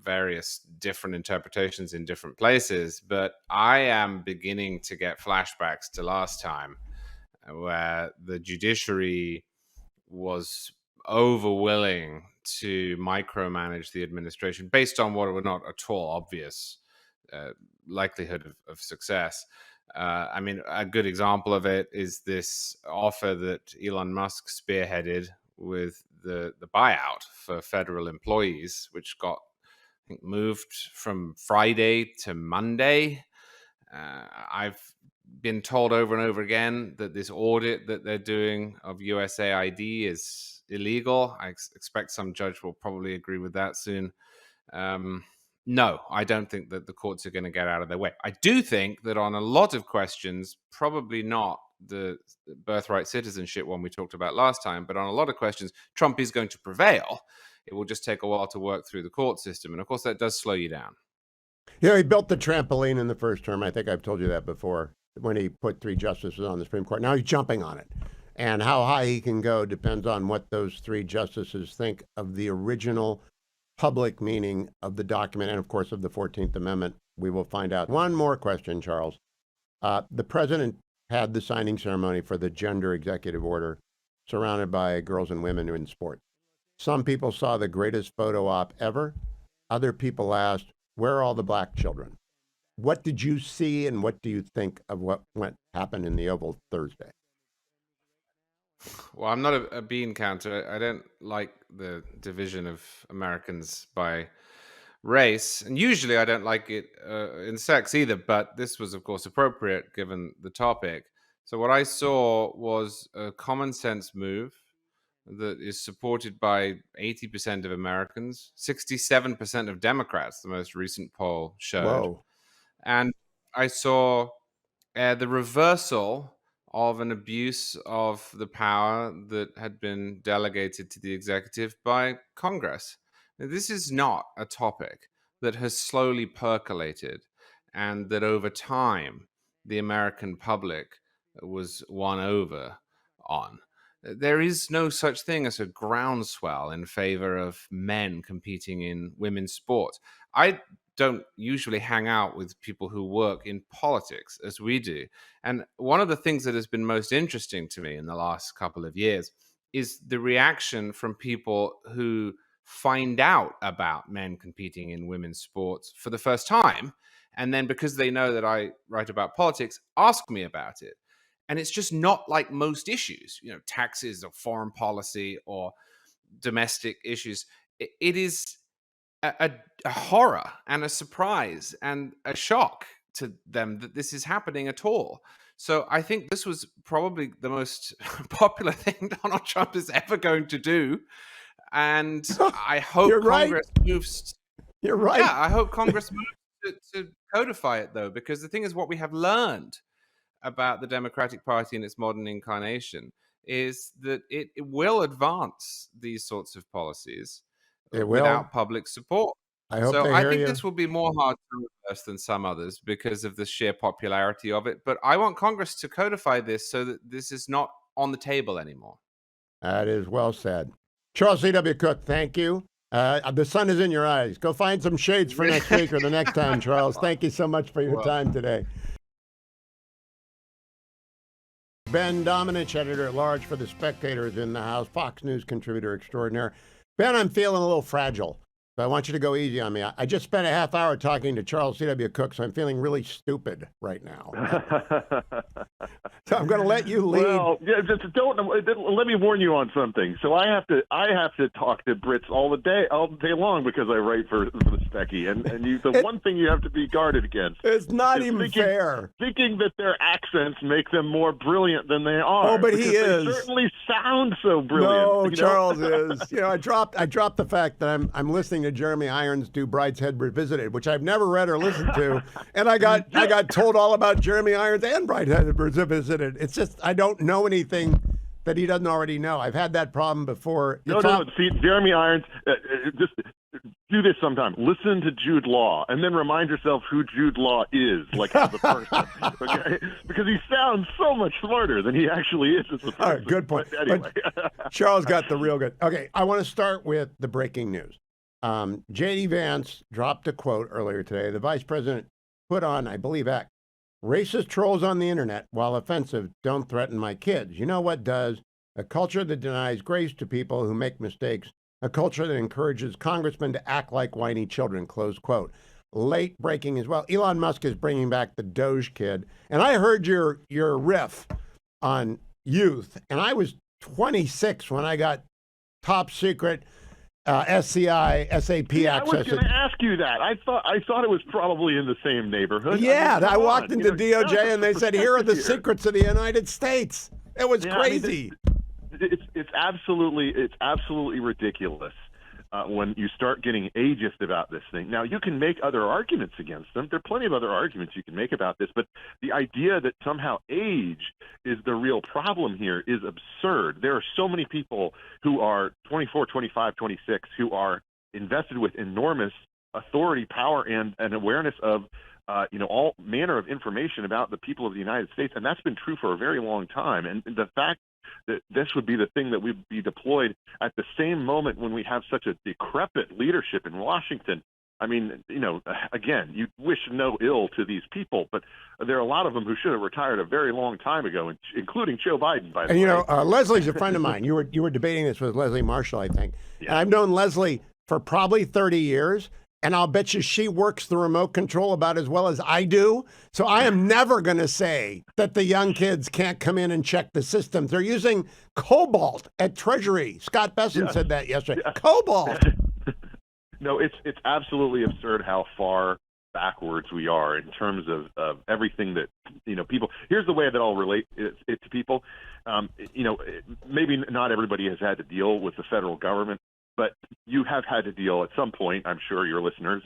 various different interpretations in different places. But I am beginning to get flashbacks to last time, where the judiciary was overwilling to micromanage the administration based on what were not at all obvious likelihood of success. I mean, a good example of it is this offer that Elon Musk spearheaded with the buyout for federal employees, which got, I think, moved from Friday to Monday. I've been told over and over again that this audit that they're doing of USAID is illegal. I expect some judge will probably agree with that soon. No, I don't think that the courts are going to get out of their way. I do think that on a lot of questions, probably not the birthright citizenship one we talked about last time, but on a lot of questions, Trump is going to prevail. It will just take a while to work through the court system. And of course, that does slow you down. Yeah, he built the trampoline in the first term. I think I've told you that before, when he put 3 justices on the Supreme Court. Now he's jumping on it. And how high he can go depends on what those 3 justices think of the original public meaning of the document and, of course, of the 14th Amendment. We will find out. One more question, Charles. The president had the signing ceremony for the gender executive order surrounded by girls and women in sports. Some people saw the greatest photo op ever. Other people asked, where are all the black children? What did you see and what do you think of what happened in the Oval Thursday? Well, I'm not a bean counter. I don't like the division of Americans by race. And usually I don't like it in sex either. But this was, of course, appropriate given the topic. So what I saw was a common sense move that is supported by 80% of Americans, 67% of Democrats, the most recent poll showed. Whoa. And I saw the reversal of an abuse of the power that had been delegated to the executive by Congress. Now, this is not a topic that has slowly percolated and that over time the American public was won over on. There is no such thing as a groundswell in favor of men competing in women's sports. I don't usually hang out with people who work in politics as we do. And one of the things that has been most interesting to me in the last couple of years is the reaction from people who find out about men competing in women's sports for the first time. And then because they know that I write about politics, ask me about it. And it's just not like most issues, taxes or foreign policy or domestic issues. It is a horror and a surprise and a shock to them that this is happening at all. So I think this was probably the most popular thing Donald Trump is ever going to do. And I hope Congress moves. You're right. Yeah, I hope Congress moves to codify it, though, because the thing is, what we have learned about the Democratic Party in its modern incarnation is that it will advance these sorts of policies without public support. I hope so they I hear think you. this will be more hard to reverse than some others because of the sheer popularity of it. But I want Congress to codify this so that this is not on the table anymore. That is well said. Charles C.W. Cook, thank you. The sun is in your eyes. Go find some shades for next week or the next time, Charles. Thank you so much for your time today. Ben Domenech, editor-at-large for The Spectator, is in the house, Fox News contributor extraordinaire. Ben, I'm feeling a little fragile, so I want you to go easy on me. I just spent a half hour talking to Charles C.W. Cook, so I'm feeling really stupid right now. So I'm going to let you lead. Well, yeah, just don't. Let me warn you on something. So I have to talk to Brits all day long because I write for the Specky, and one thing you have to be guarded against. It's not even fair. Thinking that their accents make them more brilliant than they are. Oh, but he is. They certainly sound so brilliant. No, Charles is. I dropped the fact that I'm listening to Jeremy Irons do Brideshead Revisited, which I've never read or listened to, and I got told all about Jeremy Irons and Brideshead Revisited. It's just I don't know anything that he doesn't already know. I've had that problem before. No. See, Jeremy Irons, just do this sometime. Listen to Jude Law, and then remind yourself who Jude Law is, like as a person, okay? Because he sounds so much smarter than he actually is as a person. All right, good point. But anyway, Charles got the real good. Okay, I want to start with the breaking news. J.D. Vance dropped a quote earlier today. The vice president put on, I believe, X. Racist trolls on the internet, while offensive, don't threaten my kids. You know what does? A culture that denies grace to people who make mistakes. A culture that encourages congressmen to act like whiny children, close quote. Late breaking as well. Elon Musk is bringing back the Doge kid. And I heard your riff on youth. And I was 26 when I got top secret SCI, SAP access. I was going to ask you that. I thought it was probably in the same neighborhood. Yeah, I walked into DOJ and they said, "Here are the secrets of the United States." It was crazy. It's absolutely ridiculous when you start getting ageist about this thing. Now, you can make other arguments against them. There are plenty of other arguments you can make about this, but the idea that somehow age is the real problem here is absurd. There are so many people who are 24, 25, 26 who are invested with enormous authority, power, and awareness of all manner of information about the people of the United States, and that's been true for a very long time. And the fact that this would be the thing that would be deployed at the same moment when we have such a decrepit leadership in Washington. I mean, again, you wish no ill to these people, but there are a lot of them who should have retired a very long time ago, including Joe Biden, by the way. Leslie's a friend of mine. You were debating this with Leslie Marshall, I think. Yeah. And I've known Leslie for probably 30 years. And I'll bet you she works the remote control about as well as I do. So I am never going to say that the young kids can't come in and check the systems. They're using Cobalt at Treasury. Scott Besson said that yesterday. Yeah. Cobalt. No, it's absolutely absurd how far backwards we are in terms of everything that, people. Here's the way that I'll relate it to people. Maybe not everybody has had to deal with the federal government, but you have had to deal at some point, I'm sure your listeners,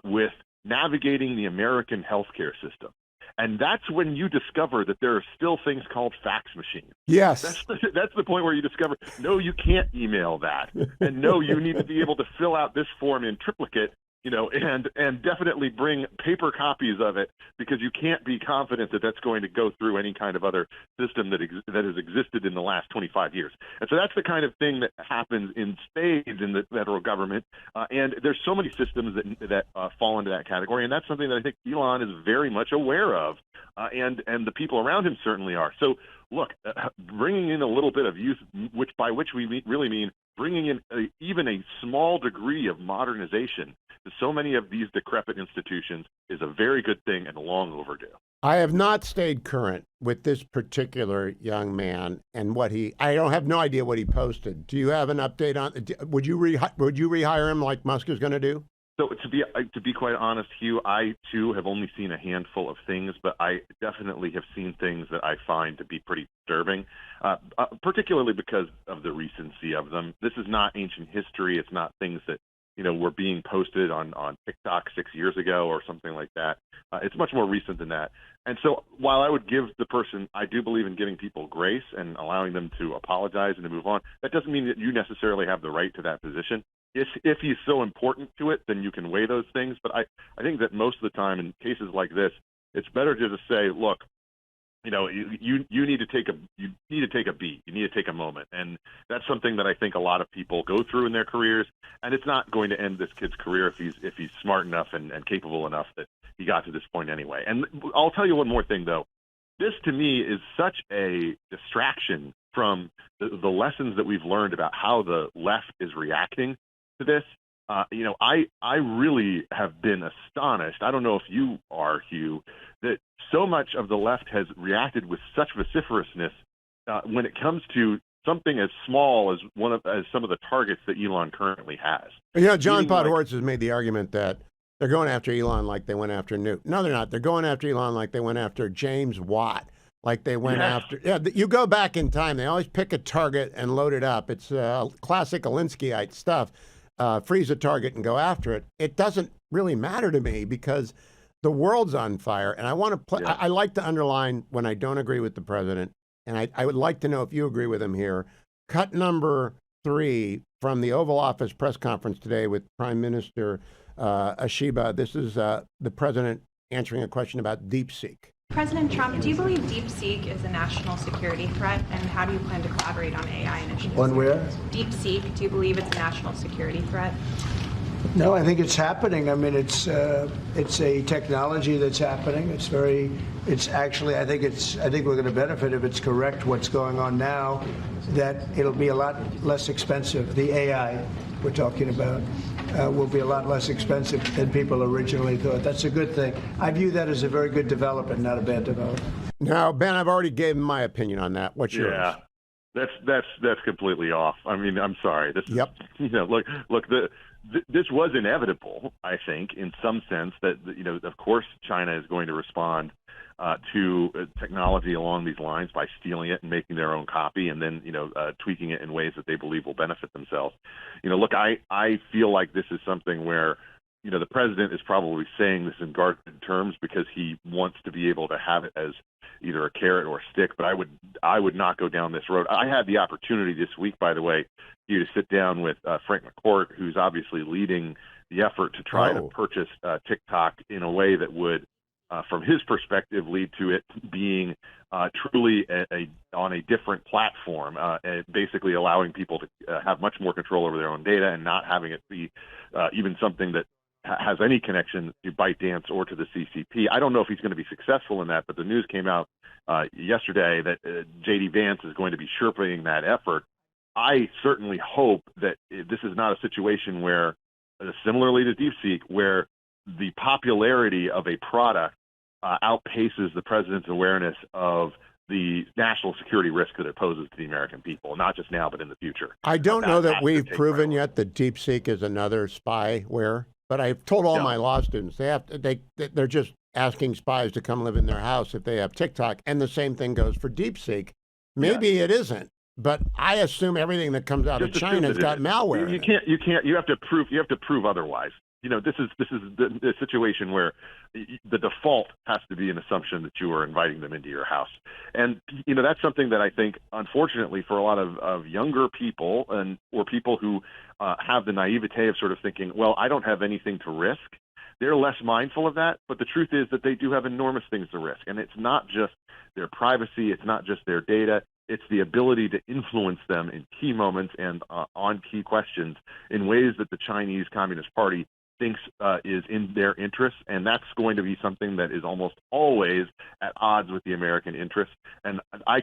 with navigating the American healthcare system. And that's when you discover that there are still things called fax machines. Yes. That's the point where you discover, no, you can't email that. And no, you need to be able to fill out this form in triplicate, and definitely bring paper copies of it, because you can't be confident that that's going to go through any kind of other system that has existed in the last 25 years. And so that's the kind of thing that happens in spades in the federal government. And there's so many systems that fall into that category. And that's something that I think Elon is very much aware of. And the people around him certainly are. So look, bringing in a little bit of youth, by which we really mean bringing in even a small degree of modernization to so many of these decrepit institutions, is a very good thing and long overdue. I have not stayed current with this particular young man and I don't have no idea what he posted. Do you have an update on? Would you rehire him like Musk is going to do? So to be quite honest, Hugh, I too have only seen a handful of things, but I definitely have seen things that I find to be pretty disturbing, particularly because of the recency of them. This is not ancient history. It's not things that were being posted on TikTok 6 years ago or something like that. It's much more recent than that. And so while I would give the person, I do believe in giving people grace and allowing them to apologize and to move on, that doesn't mean that you necessarily have the right to that position. If he's so important to it, then you can weigh those things. But I think that most of the time in cases like this, it's better to just say, look, you need to take a beat. You need to take a moment, and that's something that I think a lot of people go through in their careers. And it's not going to end this kid's career if he's smart enough and capable enough that he got to this point anyway. And I'll tell you one more thing, though. This to me is such a distraction from the lessons that we've learned about how the left is reacting to this. I really have been astonished. I don't know if you are, Hugh, that so much of the left has reacted with such vociferousness when it comes to something as small as some of the targets that Elon currently has. John Podhoretz has made the argument that they're going after Elon like they went after Newt. No, they're not. They're going after Elon like they went after James Watt, like they went after. Yeah, you go back in time. They always pick a target and load it up. It's classic Alinskyite stuff. Freeze a target and go after it. It doesn't really matter to me because the world's on fire. And I want to play. I like to underline when I don't agree with the president. And I would like to know if you agree with him here. Cut number 3 from the Oval Office press conference today with Prime Minister Ashiba. This is the president answering a question about DeepSeek. President Trump, do you believe DeepSeek is a national security threat, and how do you plan to collaborate on AI initiatives? On where? DeepSeek, do you believe it's a national security threat? No, I think it's happening. I mean, it's a technology that's happening. It's actually, I think we're going to benefit if it's correct what's going on now, that it'll be a lot less expensive. The AI we're talking about will be a lot less expensive than people originally thought. That's a good thing. I view that as a very good development, not a bad development. Now, Ben, I've already given my opinion on that. What's yours? Yeah, that's completely off. I mean, I'm sorry. Yep. Look, this was inevitable, I think, in some sense that, of course, China is going to respond to technology along these lines by stealing it and making their own copy and then, tweaking it in ways that they believe will benefit themselves. Look, I feel like this is something where, the president is probably saying this in guarded terms because he wants to be able to have it as either a carrot or a stick, but I would not go down this road. I had the opportunity this week, by the way, to sit down with Frank McCourt, who's obviously leading the effort to try to purchase TikTok in a way that would, from his perspective, lead to it being truly on a different platform, basically allowing people to have much more control over their own data and not having it be even something that has any connection to ByteDance or to the CCP. I don't know if he's going to be successful in that, but the news came out yesterday that J.D. Vance is going to be sherping that effort. I certainly hope that this is not a situation where, similarly to DeepSeek, where the popularity of a product outpaces the president's awareness of the national security risk that it poses to the American people, not just now, but in the future. I don't know that we've proven yet that DeepSeek is another spyware. But I've told all my law students they're just asking spies to come live in their house if they have TikTok, and the same thing goes for DeepSeek. Maybe it isn't, but I assume everything that comes out of China's got malware. You can't. You have to prove otherwise. This is the situation where the default has to be an assumption that you are inviting them into your house, and that's something that I think, unfortunately, for a lot of younger people or people who have the naivete of sort of thinking, well, I don't have anything to risk. They're less mindful of that, but the truth is that they do have enormous things to risk, and it's not just their privacy, it's not just their data. It's the ability to influence them in key moments and on key questions in ways that the Chinese Communist Party thinks is in their interests, and that's going to be something that is almost always at odds with the American interests. And I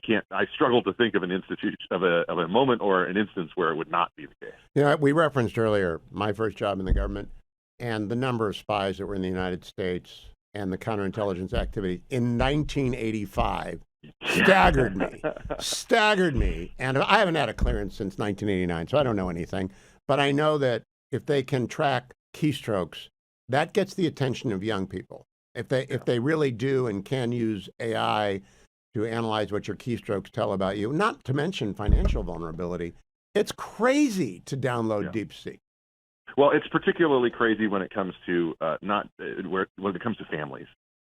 struggle to think of an institution of a moment or an instance where it would not be the case. We referenced earlier my first job in the government and the number of spies that were in the United States and the counterintelligence activity in 1985 staggered me. And I haven't had a clearance since 1989, so I don't know anything. But I know that if they can track keystrokes, that gets the attention of young people. If they really do and can use AI to analyze what your keystrokes tell about you, not to mention financial vulnerability, it's crazy to download DeepSeek. Well, it's particularly crazy when it comes to when it comes to families,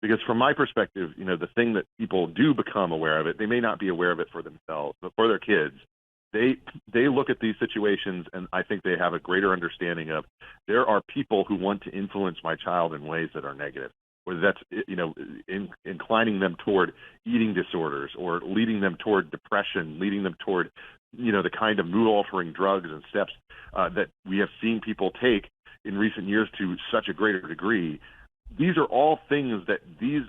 because from my perspective, the thing that people do become aware of it, they may not be aware of it for themselves, but for their kids. They look at these situations, and I think they have a greater understanding of there are people who want to influence my child in ways that are negative, whether that's inclining them toward eating disorders or leading them toward depression, leading them toward the kind of mood-altering drugs and steps that we have seen people take in recent years to such a greater degree. These are all things that these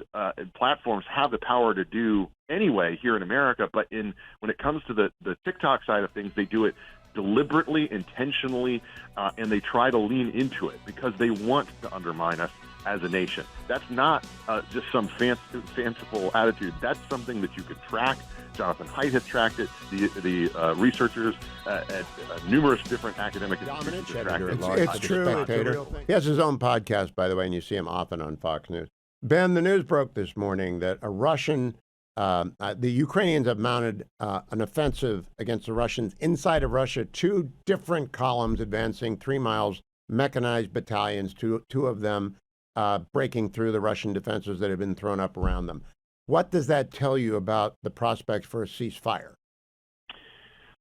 platforms have the power to do anyway here in America, but when it comes to the TikTok side of things, they do it deliberately, intentionally, and they try to lean into it because they want to undermine us as a nation. That's not just some fanciful attitude. That's something that you could track. Jonathan Haidt has tracked it. The researchers at numerous different academic institutions have tracked it. It's true. He has his own podcast, by the way, and you see him often on Fox News. Ben, the news broke this morning that the Ukrainians have mounted an offensive against the Russians inside of Russia, 2 different columns advancing 3 miles, mechanized battalions, two of them breaking through the Russian defenses that have been thrown up around them. What does that tell you about the prospect for a ceasefire?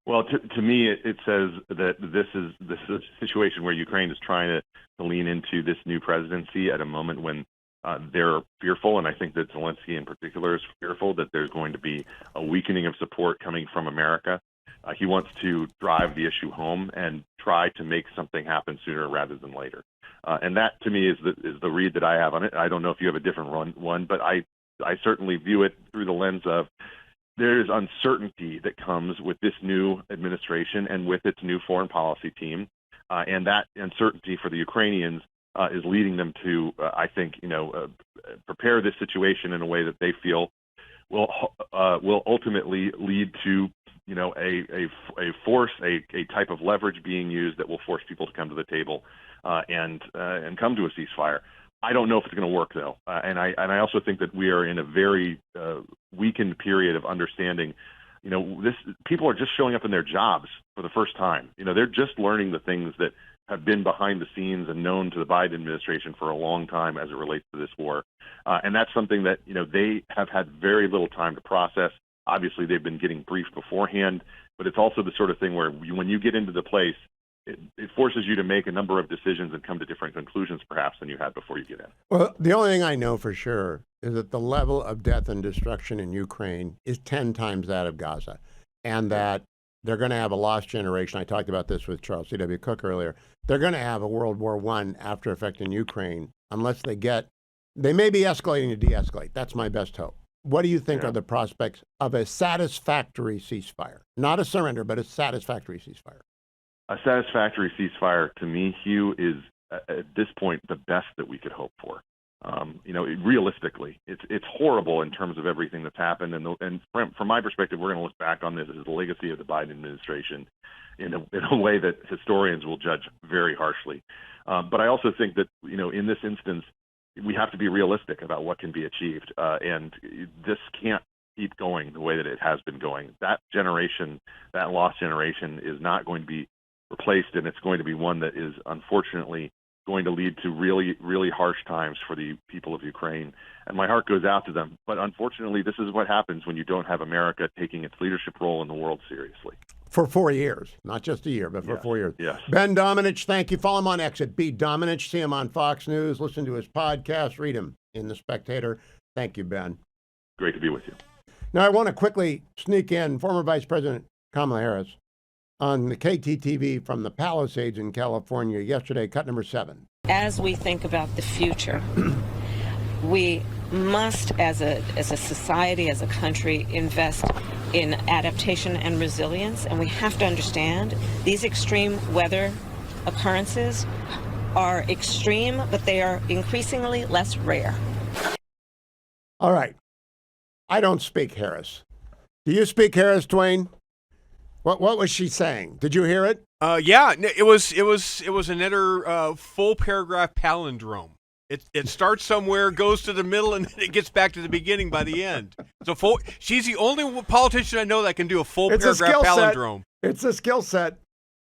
Well, to me, it says that this is a situation where Ukraine is trying to lean into this new presidency at a moment when they're fearful, and I think that Zelensky in particular is fearful that there's going to be a weakening of support coming from America. He wants to drive the issue home and try to make something happen sooner rather than later. And that, to me, is the read that I have on it. I don't know if you have a different one, but I certainly view it through the lens of there is uncertainty that comes with this new administration and with its new foreign policy team, and that uncertainty for the Ukrainians is leading them to, I think, prepare this situation in a way that they feel will ultimately lead to, a force, a type of leverage being used that will force people to come to the table and come to a ceasefire. I don't know if it's going to work though, and I also think that we are in a very weakened period of understanding. People are just showing up in their jobs for the first time. They're just learning the things that have been behind the scenes and known to the Biden administration for a long time as it relates to this war, and that's something that they have had very little time to process. Obviously, they've been getting briefed beforehand, but it's also the sort of thing where when you get into the place, it forces you to make a number of decisions and come to different conclusions, perhaps, than you had before you get in. Well, the only thing I know for sure is that the level of death and destruction in Ukraine is 10 times that of Gaza, and that they're going to have a lost generation. I talked about this with Charles C.W. Cook earlier. They're going to have a World War I after effect in Ukraine unless they may be escalating to de-escalate. That's my best hope. What do you think are the prospects of a satisfactory ceasefire? Not a surrender, but a satisfactory ceasefire. A satisfactory ceasefire, to me, Hugh, is at this point the best that we could hope for. Realistically, it's horrible in terms of everything that's happened, and from my perspective, we're going to look back on this as the legacy of the Biden administration in a way that historians will judge very harshly. But I also think that in this instance, we have to be realistic about what can be achieved, and this can't keep going the way that it has been going. That generation, that lost generation, is not going to be replaced, and it's going to be one that is unfortunately going to lead to really, really harsh times for the people of Ukraine. And my heart goes out to them. But unfortunately, this is what happens when you don't have America taking its leadership role in the world seriously. For 4 years, not just a year, but for 4 years. Yes. Ben Domenech, thank you. Follow him on X at @BDomenech. See him on Fox News. Listen to his podcast. Read him in The Spectator. Thank you, Ben. Great to be with you. Now, I want to quickly sneak in former Vice President Kamala Harris on the KTTV from the Palisades in California yesterday, cut number 7. As we think about the future, we must, as a society, as a country, invest in adaptation and resilience, and we have to understand these extreme weather occurrences are extreme, but they are increasingly less rare. All right. I don't speak Harris. Do you speak Harris, Dwayne? What was she saying? Did you hear it? Yeah, it was another full paragraph palindrome. It starts somewhere, goes to the middle, and then it gets back to the beginning by the end. She's the only politician I know that can do a full paragraph palindrome. It's a skill set.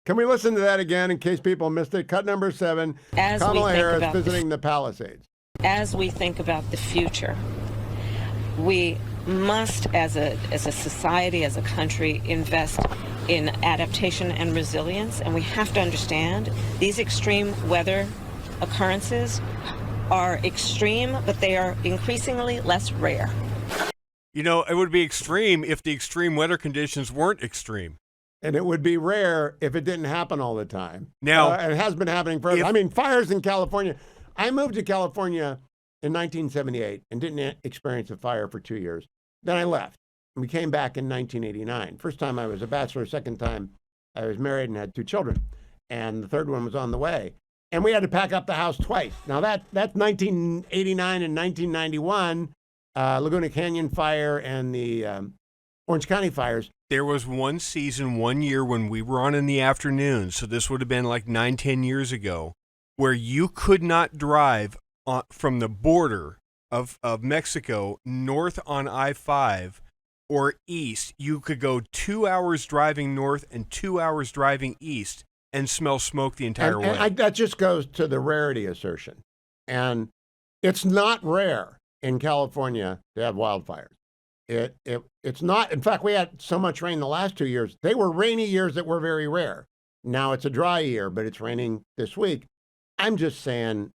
Can we listen to that again in case people missed it? Cut number 7. Kamala Harris visiting the Palisades. As we think about the future, we must, as a society, as a country, invest in adaptation and resilience, and we have to understand these extreme weather occurrences are extreme, but they are increasingly less rare. It would be extreme if the extreme weather conditions weren't extreme. And it would be rare if it didn't happen all the time. Now, it has been happening forever. Fires in California. I moved to California in 1978 and didn't experience a fire for 2 years. Then I left. We came back in 1989. First time I was a bachelor, second time I was married and had 2 children, and the third one was on the way. And we had to pack up the house twice. Now that's 1989 and 1991, Laguna Canyon fire and the Orange County fires. There was one season, one year when we were on in the afternoon, so this would have been like 9-10 years ago, where you could not drive from the border of Mexico north on I-5 or east. You could go 2 hours driving north and 2 hours driving east and smell smoke the entire way. And that just goes to the rarity assertion. And it's not rare in California to have wildfires. It's not. In fact, we had so much rain the last 2 years. They were rainy years that were very rare. Now it's a dry year, but it's raining this week. I'm just saying.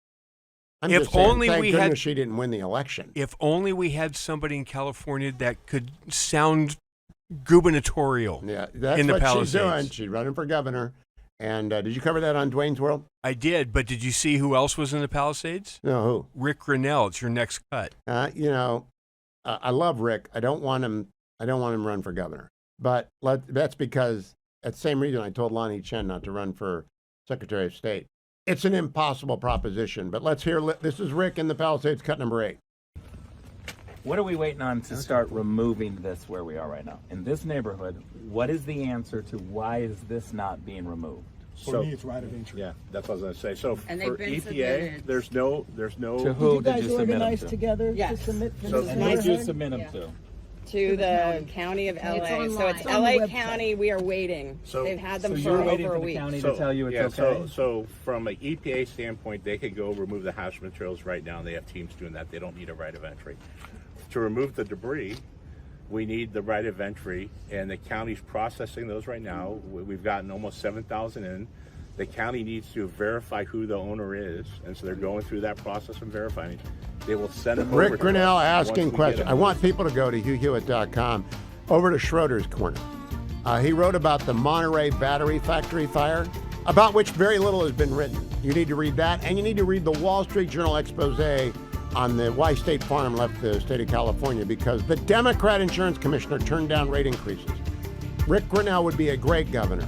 Thank goodness she didn't win the election. If only we had somebody in California that could sound gubernatorial. Yeah, that's in the what Palisades. she's doing. She's running for governor. And did you cover that on Dwayne's World? I did, but did you see who else was in the Palisades? No, who? Rick Grinnell. It's your next cut. I love Rick. I don't want him run for governor. But that's because that's the same reason I told Lonnie Chen not to run for Secretary of State. It's an impossible proposition. But let's hear. This is Rick in the Palisades, cut number 8. What are we waiting on to start removing this where we are right now? In this neighborhood, what is the answer to why is this not being removed? For me, it's right of entry. Yeah, that's what I was going to say. So And for they've been EPA, submitted. there's no. To who Did did you submit them to? together Yes. to submit for So this And who did you neighborhood? submit them to? To the county of LA. So it's It's on the LA website. County. We are waiting. So- They've had them So for you're waiting over for a the week. county to tell you it's yeah, okay? So from an EPA standpoint, they could go remove the hazardous materials right now. They have teams doing that. They don't need a right of entry. To remove the debris, we need the right of entry, and the county's processing those right now. We've gotten almost 7,000 in. The county needs to verify who the owner is, and so they're going through that process and verifying. They will send them over Rick to Grinnell us once asking we get questions. them. I want people to go to HughHewitt.com, over to Schroeder's Corner. He wrote about the Monterey battery factory fire, about which very little has been written. You need to read that, and you need to read the Wall Street Journal expose on why State Farm left the state of California, because the Democrat insurance commissioner turned down rate increases. Rick Grinnell would be a great governor.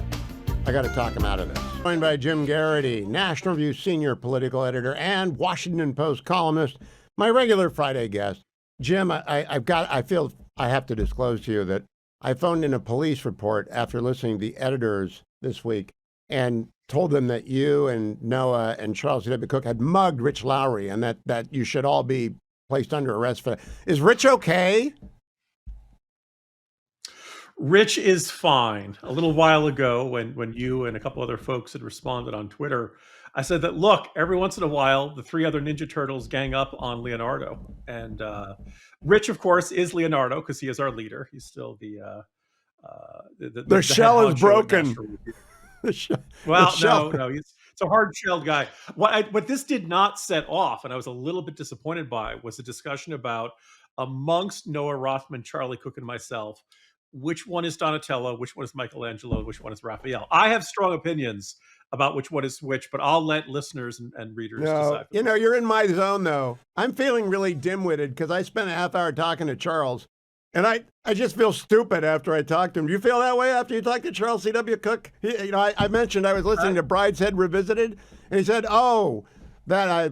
I got to talk him out of this. Joined by Jim Garrity, National Review senior political editor and Washington Post columnist, my regular Friday guest. Jim, I feel I have to disclose to you that I phoned in a police report after listening to the editors this week and told them that you and Noah and Charles W. Cook had mugged Rich Lowry and that you should all be placed under arrest for that. Is Rich okay? Rich is fine. A little while ago, when you and a couple other folks had responded on Twitter, I said that, look, every once in a while, the 3 other Ninja Turtles gang up on Leonardo. And Rich, of course, is Leonardo because he is our leader. He's still the shell head is honcho broken. at National Review. No, it's a hard-shelled guy. What this did not set off, and I was a little bit disappointed by, was a discussion about, amongst Noah Rothman, Charlie Cook, and myself, which one is Donatello, which one is Michelangelo, which one is Raphael. I have strong opinions about which one is which, but I'll let listeners and readers decide. You're in my zone, though. I'm feeling really dim-witted because I spent a half hour talking to Charles, and I just feel stupid after I talked to him. Do you feel that way after you talked to Charles C.W. Cook? I mentioned I was listening to Brideshead Revisited, and he said,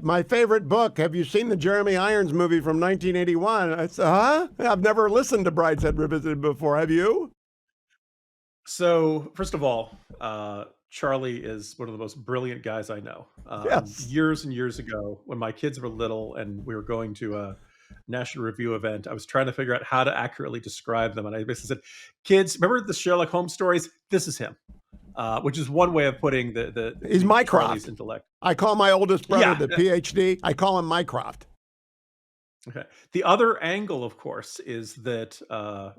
my favorite book. Have you seen the Jeremy Irons movie from 1981? I said, huh? I've never listened to Brideshead Revisited before. Have you? So, first of all, Charlie is one of the most brilliant guys I know. Yes. Years and years ago, when my kids were little and we were going to a National Review event, I was trying to figure out how to accurately describe them. And I basically said, kids, remember the Sherlock Holmes stories? This is him. Which is one way of putting He's Mycroft. Charlie's intellect. I call my oldest brother Yeah. the PhD. I call him Mycroft. Okay. The other angle, of course, is that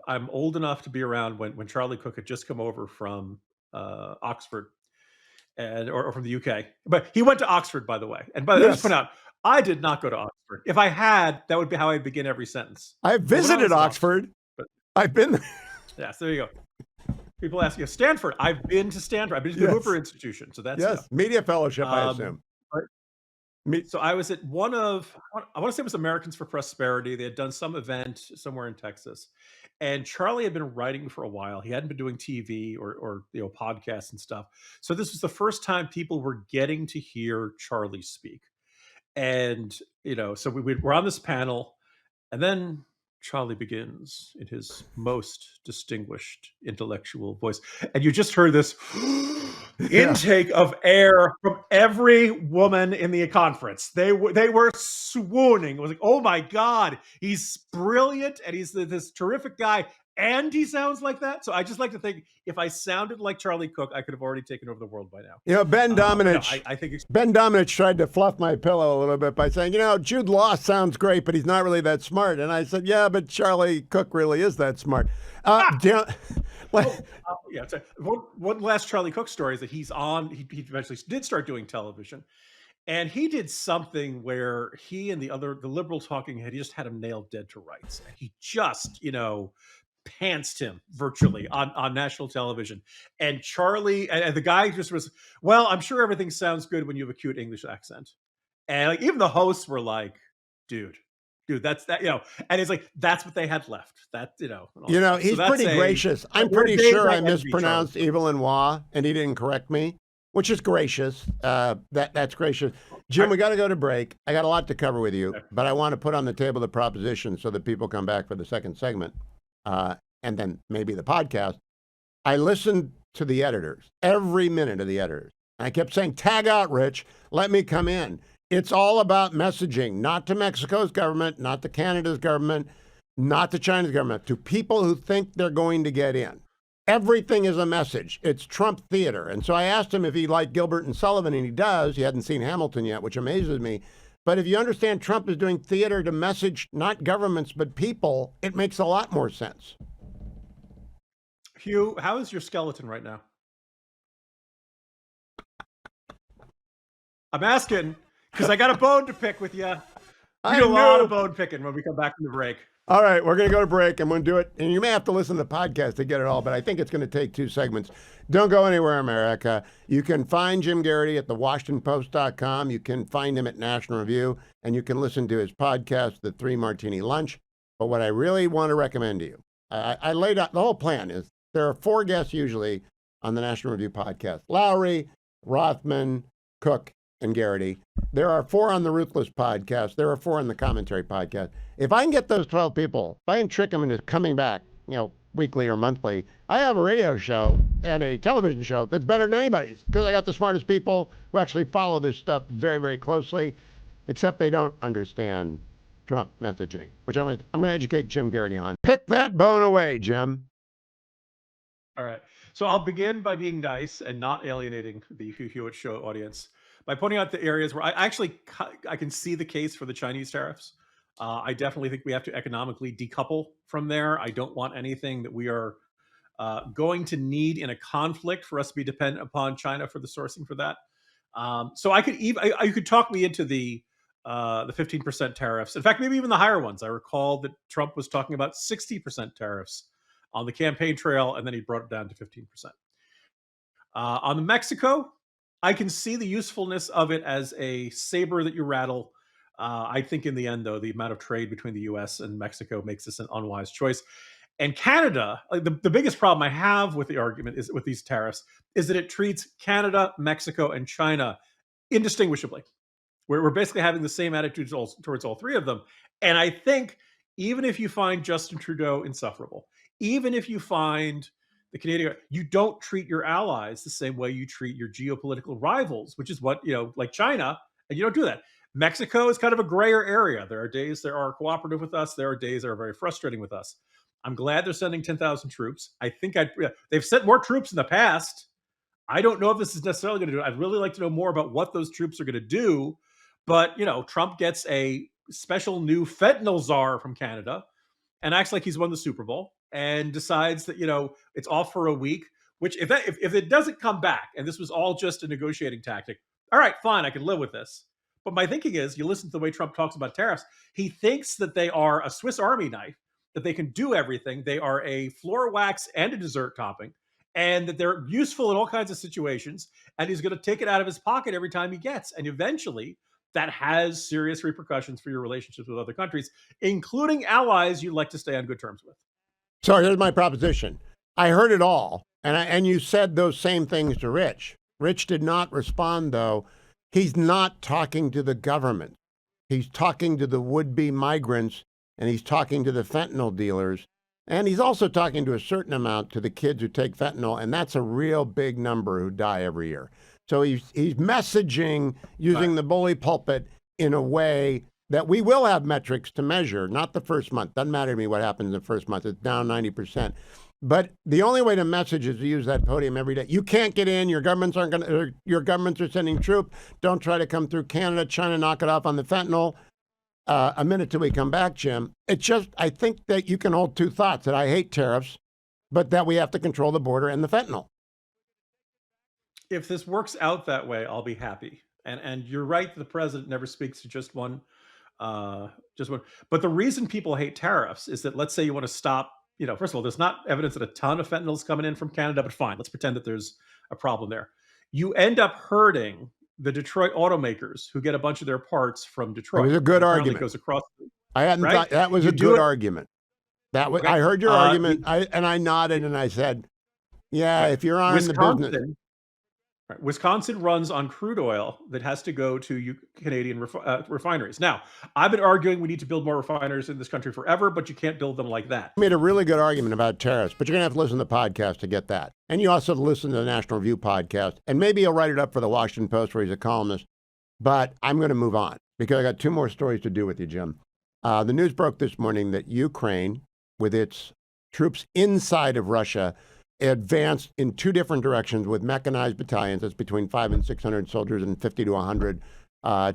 I'm old enough to be around when Charlie Cook had just come over from Oxford or from the UK. But he went to Oxford, by the way. And by the way, just point out, I did not go to Oxford. If I had, that would be how I begin every sentence. I visited Oxford. I've been there. Yeah, so there you go. People ask you, Stanford. I've been to Stanford. I've been to the Yes. Hooper Institution. So that's Yes, media fellowship, I assume. So I was at I want to say it was Americans for Prosperity. They had done some event somewhere in Texas, and Charlie had been writing for a while. He hadn't been doing TV or podcasts and stuff. So this was the first time people were getting to hear Charlie speak. And so we're on this panel, and then Charlie begins in his most distinguished intellectual voice, and you just heard this intake of air from every woman in the conference. They were swooning. It was like, oh my God, he's brilliant, and he's this terrific guy, and he sounds like that. So I just like to think if I sounded like Charlie Cook, I could have already taken over the world by now. Ben Domenech. I think Ben Domenech tried to fluff my pillow a little bit by saying, Jude Law sounds great, but he's not really that smart. And I said, yeah, but Charlie Cook really is that smart. One last Charlie Cook story is that he eventually did start doing television. And he did something where he and the liberal talking head, he just had him nailed dead to rights. And he just, pantsed him virtually on national television. And Charlie and the guy just was, well, I'm sure everything sounds good when you have a cute English accent. And even the hosts were like, dude, that's that, and it's like, that's what they had left. That, he's pretty gracious. I'm pretty sure I mispronounced Evil and Wah, and he didn't correct me, which is gracious. That's gracious. Jim, we got to go to break. I got a lot to cover with you, but I want to put on the table the proposition so that people come back for the second segment. And then maybe the podcast. I listened to the editors, every minute of the editors. I kept saying, tag out, Rich, let me come in. It's all about messaging, not to Mexico's government, not to Canada's government, not to China's government, to people who think they're going to get in. Everything is a message. It's Trump theater. And so I asked him if he liked Gilbert and Sullivan, and he does. He hadn't seen Hamilton yet, which amazes me. But if you understand Trump is doing theater to message not governments, but people, it makes a lot more sense. Hugh, how is your skeleton right now? I'm asking because I got a bone to pick with you. We do a lot of bone picking when we come back from the break. All right, we're going to go to break, and we'll do it. And you may have to listen to the podcast to get it all, but I think it's going to take 2 segments. Don't go anywhere, America. You can find Jim Garrity at thewashingtonpost.com. You can find him at National Review, and you can listen to his podcast, The 3 Martini Lunch. But what I really want to recommend to you, I laid out, the whole plan is there are 4 guests usually on the National Review podcast: Lowry, Rothman, Cook, and Garrity. There are 4 on the Ruthless podcast. There are 4 on the Commentary podcast. If I can get those 12 people, if I can trick them into coming back, weekly or monthly, I have a radio show and a television show that's better than anybody's because I got the smartest people who actually follow this stuff very, very closely, except they don't understand Trump messaging, which I'm going to educate Jim Garrity on. Pick that bone away, Jim. All right. So I'll begin by being nice and not alienating the Hugh Hewitt show audience by pointing out the areas where I can see the case for the Chinese tariffs. I definitely think we have to economically decouple from there. I don't want anything that we are going to need in a conflict for us to be dependent upon China for the sourcing for that. So you could talk me into the 15% tariffs. In fact, maybe even the higher ones. I recall that Trump was talking about 60% tariffs on the campaign trail, and then he brought it down to 15%. On the Mexico, I can see the usefulness of it as a saber that you rattle. I think in the end, though, the amount of trade between the U.S. and Mexico makes this an unwise choice. And Canada, the biggest problem I have with the argument is with these tariffs is that it treats Canada, Mexico, and China indistinguishably. We're basically having the same attitudes towards all 3 of them. And I think even if you find Justin Trudeau insufferable, even if you find the Canadian, you don't treat your allies the same way you treat your geopolitical rivals, which is what, like China, and you don't do that. Mexico is kind of a grayer area. There are days they are cooperative with us. There are days that are very frustrating with us. I'm glad they're sending 10,000 troops. I think they've sent more troops in the past. I don't know if this is necessarily going to do it. I'd really like to know more about what those troops are going to do. But, Trump gets a special new fentanyl czar from Canada and acts like he's won the Super Bowl and decides that, it's off for a week, which if it doesn't come back and this was all just a negotiating tactic, all right, fine, I can live with this. But my thinking is, you listen to the way Trump talks about tariffs, he thinks that they are a Swiss Army knife, that they can do everything. They are a floor wax and a dessert topping, and that they're useful in all kinds of situations. And he's going to take it out of his pocket every time he gets. And eventually, that has serious repercussions for your relationships with other countries, including allies you'd like to stay on good terms with. So here's my proposition. I heard it all, and you said those same things to Rich. Rich did not respond, though. He's not talking to the government. He's talking to the would-be migrants, and he's talking to the fentanyl dealers. And he's also talking to a certain amount to the kids who take fentanyl, and that's a real big number who die every year. So he's messaging using the bully pulpit in a way that we will have metrics to measure, not the first month. Doesn't matter to me what happens in the first month. It's down 90%. But the only way to message is to use that podium every day. You can't get in. Your governments aren't going to. Your governments are sending troops. Don't try to come through Canada. China, knock it off on the fentanyl. A minute till we come back, Jim. It's just, I think that you can hold two thoughts, that I hate tariffs, but that we have to control the border and the fentanyl. If this works out that way, I'll be happy. And you're right, the president never speaks to just one. But the reason people hate tariffs is that, let's say you want to stop, first of all, there's not evidence that a ton of fentanyl is coming in from Canada, but fine, let's pretend that there's a problem there. You end up hurting the Detroit automakers who get a bunch of their parts from Detroit. It was a good argument. Goes across, I hadn't right? thought that was a good argument. That was, Okay. I heard your argument, I nodded and I said, yeah, if you're on the business. Right. Wisconsin runs on crude oil that has to go to Canadian refineries. Now, I've been arguing we need to build more refineries in this country forever, but you can't build them like that. You made a really good argument about tariffs, but you're going to have to listen to the podcast to get that. And you also listen to the National Review podcast, and maybe he'll write it up for the Washington Post where he's a columnist. But I'm going to move on because I got two more stories to do with you, Jim. The news broke this morning that Ukraine, with its troops inside of Russia, advanced in two different directions with mechanized battalions. That's between 500 and 600 soldiers and 50 to 100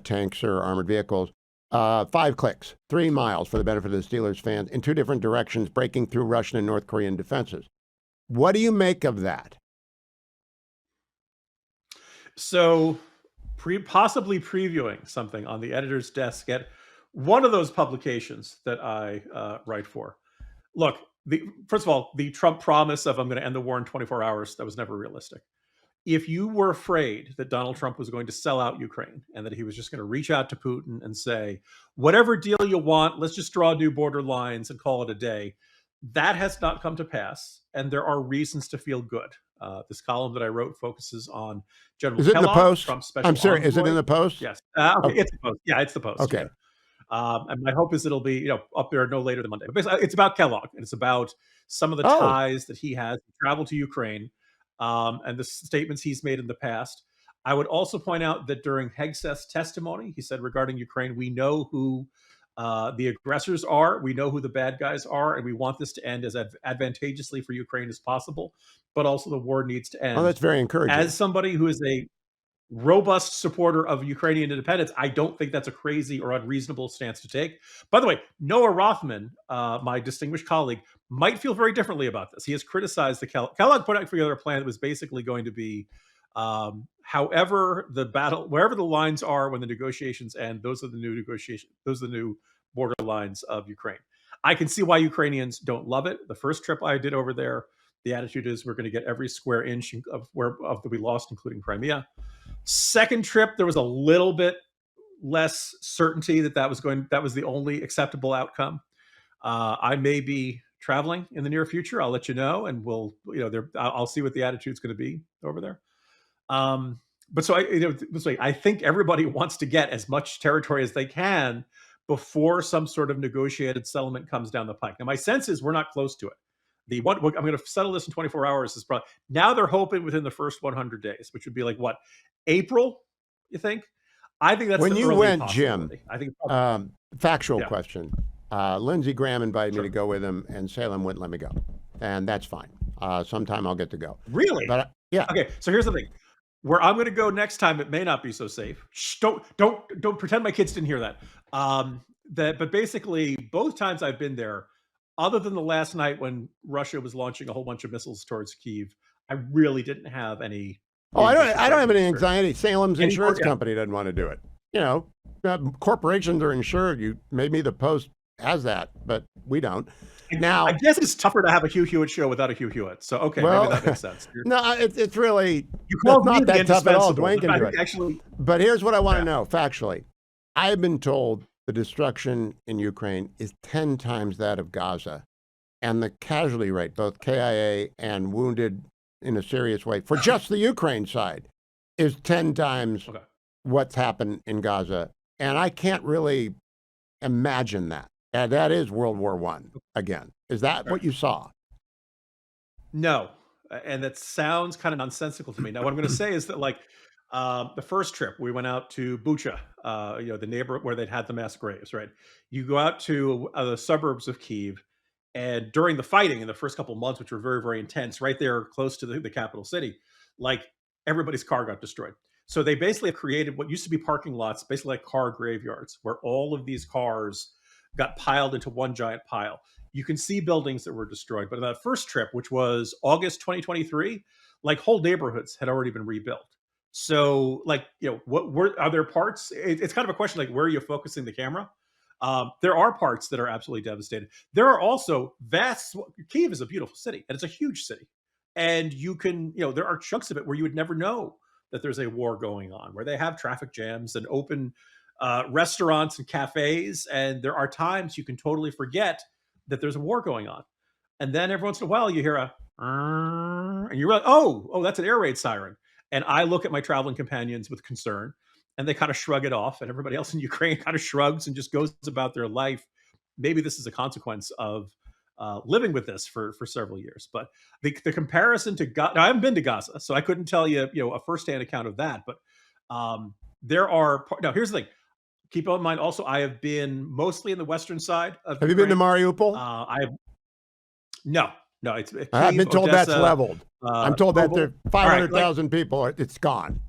tanks or armored vehicles. 5 clicks, 3 miles for the benefit of the Steelers fans, in two different directions, breaking through Russian and North Korean defenses. What do you make of that? So, possibly previewing something on the editor's desk at one of those publications that I write for. Look, first of all, the Trump promise of I'm going to end the war in 24 hours, that was never realistic. If you were afraid that Donald Trump was going to sell out Ukraine and that he was just going to reach out to Putin and say, whatever deal you want, let's just draw new border lines and call it a day, that has not come to pass. And there are reasons to feel good. This column that I wrote focuses on General Kellogg. Is it in the Post? Trump's special I'm sorry, envoy. Is it in the Post? Yes. Okay. It's the Post. Yeah, it's the Post. Okay. Yeah. And my hope is it'll be, up there no later than Monday. But basically, it's about Kellogg, and it's about some of the ties that he has to travel to Ukraine, and the statements he's made in the past. I would also point out that during Hegseth's testimony, he said regarding Ukraine, we know who the aggressors are, we know who the bad guys are, and we want this to end as advantageously for Ukraine as possible. But also, the war needs to end. Oh, that's very encouraging. As somebody who is a robust supporter of Ukrainian independence, I don't think that's a crazy or unreasonable stance to take. By the way, Noah Rothman, my distinguished colleague, might feel very differently about this. He has criticized the Kellogg put out together a plan that was basically going to be, however the battle, wherever the lines are when the negotiations end, those are the new border lines of Ukraine. I can see why Ukrainians don't love it. The first trip I did over there, the attitude is we're going to get every square inch of that we lost, including Crimea. Second trip, there was a little bit less certainty that was the only acceptable outcome. I may be traveling in the near future. I'll let you know, and I'll see what the attitude's going to be over there. But so I think everybody wants to get as much territory as they can before some sort of negotiated settlement comes down the pike. Now, my sense is we're not close to it. I'm going to settle this in 24 hours. Is probably now they're hoping within the first 100 days, which would be like what, April? You think? I think that's when the you early went, possibility. Jim. I think factual question. Lindsey Graham invited me to go with him, and Salem wouldn't let me go, and that's fine. Sometime I'll get to go. Really? But yeah. Okay. So here's the thing. Where I'm going to go next time, it may not be so safe. Shh, don't pretend my kids didn't hear that. But basically, both times I've been there, other than the last night when Russia was launching a whole bunch of missiles towards Kyiv, I really didn't have any. Oh, I don't have any anxiety. Salem's insurance company doesn't want to do it. Corporations are insured. Maybe the Post has that, but we don't. Now, I guess it's tougher to have a Hugh Hewitt show without a Hugh Hewitt. So maybe that makes sense. No, it's really not that tough at all. Dwayne can do it. Actually, but here's what I want to know factually. I've been told the destruction in Ukraine is 10 times that of Gaza. And the casualty rate, both KIA and wounded in a serious way, for just the Ukraine side, is 10 times what's happened in Gaza. And I can't really imagine that. And that is World War I again. Is that what you saw? No, and that sounds kind of nonsensical to me. Now, what I'm going to say is that, like, the first trip we went out to Bucha, the neighborhood where they'd had the mass graves. Right, you go out to the suburbs of Kyiv, and during the fighting in the first couple of months, which were very, very intense, right there close to the capital city, like everybody's car got destroyed. So they basically have created what used to be parking lots, basically like car graveyards, where all of these cars got piled into one giant pile. You can see buildings that were destroyed. But in that first trip, which was August 2023, like whole neighborhoods had already been rebuilt. So, like, are there parts? It's kind of a question, like, where are you focusing the camera? There are parts that are absolutely devastated. There are also vast. Kyiv is a beautiful city, and it's a huge city. And you can, there are chunks of it where you would never know that there's a war going on, where they have traffic jams and open restaurants and cafes. And there are times you can totally forget that there's a war going on. And then every once in a while you hear and you realize, oh, that's an air raid siren. And I look at my traveling companions with concern, and they kind of shrug it off. And everybody else in Ukraine kind of shrugs and just goes about their life. Maybe this is a consequence of living with this for several years. But the comparison to Gaza, I haven't been to Gaza, so I couldn't tell you, a firsthand account of that. But there are, now here's the thing. Keep in mind also, I have been mostly in the western side of Have Ukraine. you been to Mariupol? No. It's I have been told Odessa, that's leveled. I'm told that there are 500,000 right, people. It's gone.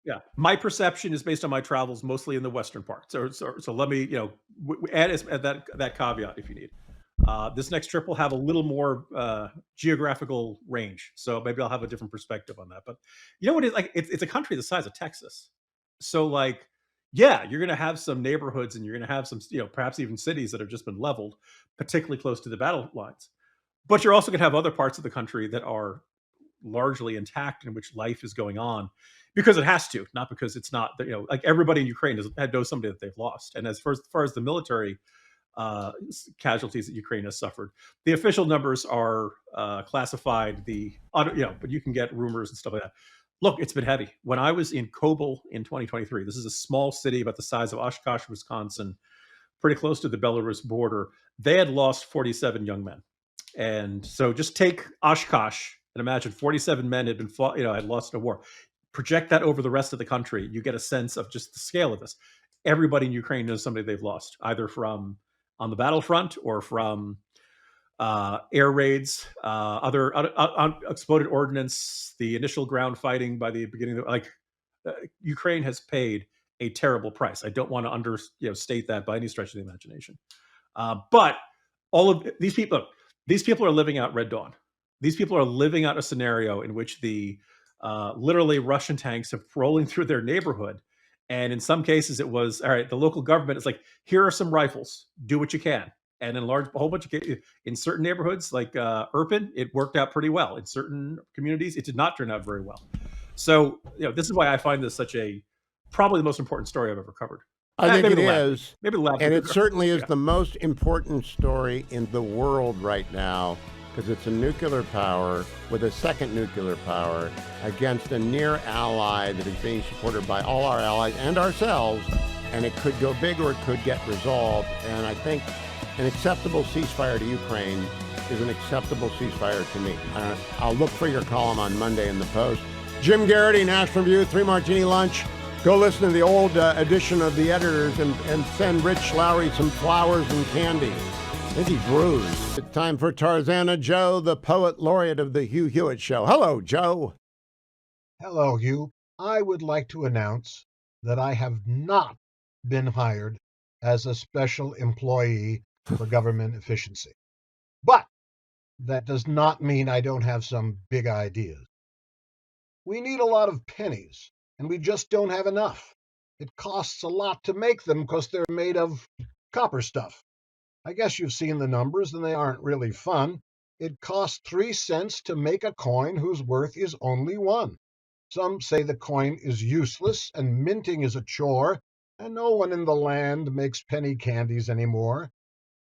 Yeah, my perception is based on my travels, mostly in the western part. So let me, add that caveat if you need. This next trip will have a little more geographical range, so maybe I'll have a different perspective on that. But you know what? It's a country the size of Texas, so like, yeah, you're going to have some neighborhoods, and you're going to have some, perhaps even cities that have just been leveled, particularly close to the battle lines. But you're also going to have other parts of the country that are largely intact, in which life is going on because it has to, not because it's not. Like everybody in Ukraine knows somebody that they've lost. And as far as the military casualties that Ukraine has suffered, the official numbers are classified. But you can get rumors and stuff like that. Look, it's been heavy. When I was in Kobyl in 2023, this is a small city about the size of Oshkosh, Wisconsin, pretty close to the Belarus border. They had lost 47 young men. And so just take Oshkosh and imagine 47 men had been fought, had lost in a war. Project that over the rest of the country. You get a sense of just the scale of this. Everybody in Ukraine knows somebody they've lost, either from on the battlefront or from air raids, other exploded ordnance, the initial ground fighting by the beginning of Ukraine has paid a terrible price. I don't want to state that by any stretch of the imagination. But all of these people are living out Red Dawn. These people are living out a scenario in which the literally Russian tanks have rolling through their neighborhood. And in some cases it was, all right, the local government is like, here are some rifles, do what you can. And in a whole bunch of cases, in certain neighborhoods like Irpin, it worked out pretty well. In certain communities, it did not turn out very well. So, this is why I find this probably the most important story I've ever covered. I think it is. Maybe the lab. And it certainly is the most important story in the world right now, because it's a nuclear power with a second nuclear power against a near ally that is being supported by all our allies and ourselves. And it could go big or it could get resolved. And I think an acceptable ceasefire to Ukraine is an acceptable ceasefire to me. I'll look for your column on Monday in the Post. Jim Garrity, National Review, 3 Martini Lunch. Go listen to the old edition of The Editors and send Rich Lowry some flowers and candy. I think he's bruised. It's time for Tarzana Joe, the poet laureate of the Hugh Hewitt Show. Hello, Joe. Hello, Hugh. I would like to announce that I have not been hired as a special employee for government efficiency. But that does not mean I don't have some big ideas. We need a lot of pennies, and we just don't have enough. It costs a lot to make them because they're made of copper stuff. I guess you've seen the numbers, and they aren't really fun. It costs 3 cents to make a coin whose worth is only 1. Some say the coin is useless and minting is a chore, and no one in the land makes penny candies anymore.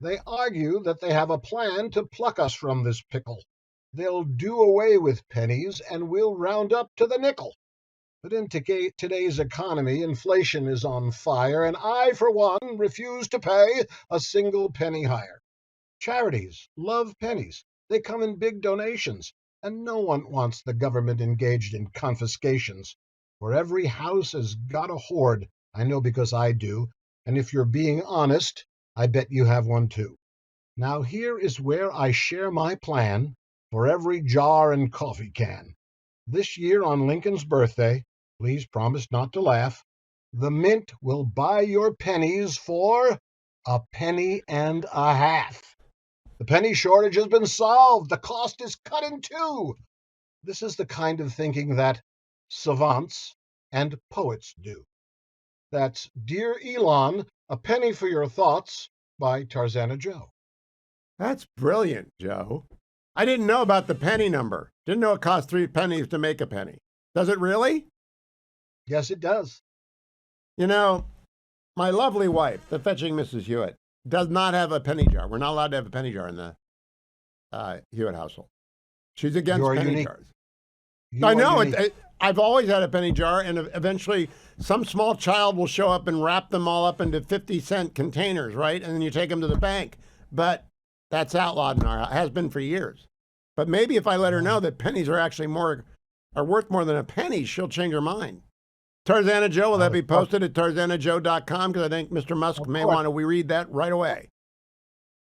They argue that they have a plan to pluck us from this pickle. They'll do away with pennies and we'll round up to the nickel. But in today's economy, inflation is on fire, and I, for one, refuse to pay a single penny higher. Charities love pennies. They come in big donations, and no one wants the government engaged in confiscations. For every house has got a hoard. I know because I do, and if you're being honest, I bet you have one too. Now here is where I share my plan for every jar and coffee can. This year on Lincoln's birthday, please promise not to laugh, the mint will buy your pennies for a penny and a half. The penny shortage has been solved. The cost is cut in two. This is the kind of thinking that savants and poets do. That's Dear Elon, a penny for your thoughts by Tarzana Joe. That's brilliant, Joe. I didn't know about the penny number. Didn't know it cost 3 pennies to make a penny. Does it really? Yes, it does. You know, my lovely wife, the fetching Mrs. Hewitt, does not have a penny jar. We're not allowed to have a penny jar in the Hewitt household. She's against penny jars. I know. I've always had a penny jar, and eventually some small child will show up and wrap them all up into 50-cent containers, right? And then you take them to the bank. But that's outlawed in our house. It has been for years. But maybe if I let her know that pennies are actually are worth more than a penny, she'll change her mind. Tarzana Joe, will that be posted at tarzanajoe.com? Because I think Mr. Musk may want to read that right away.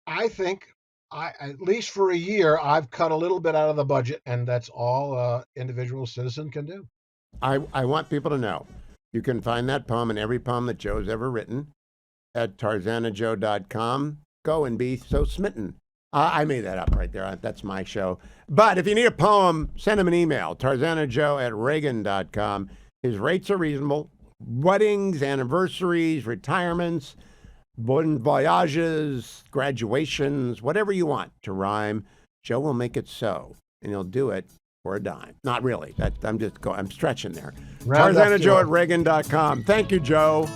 I think, at least for a year, I've cut a little bit out of the budget, and that's all an individual citizen can do. I want people to know. You can find that poem and every poem that Joe's ever written at tarzanajoe.com. Go and be so smitten. I made that up right there. That's my show. But if you need a poem, send him an email, tarzanajoe@reagan.com. His rates are reasonable. Weddings, anniversaries, retirements, bon voyages, graduations, whatever you want to rhyme, Joe will make it so, and he'll do it for a dime. Not really. I'm stretching there. tarzanajoe@reagan.com. Thank you, Joe.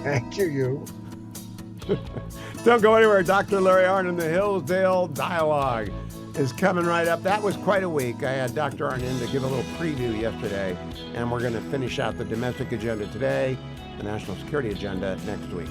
Thank you. Don't go anywhere. Dr. Larry Arnn in the Hillsdale Dialogue is coming right up. That was quite a week. I had Dr. Arnn in to give a little preview yesterday, and we're going to finish out the domestic agenda today, the national security agenda next week.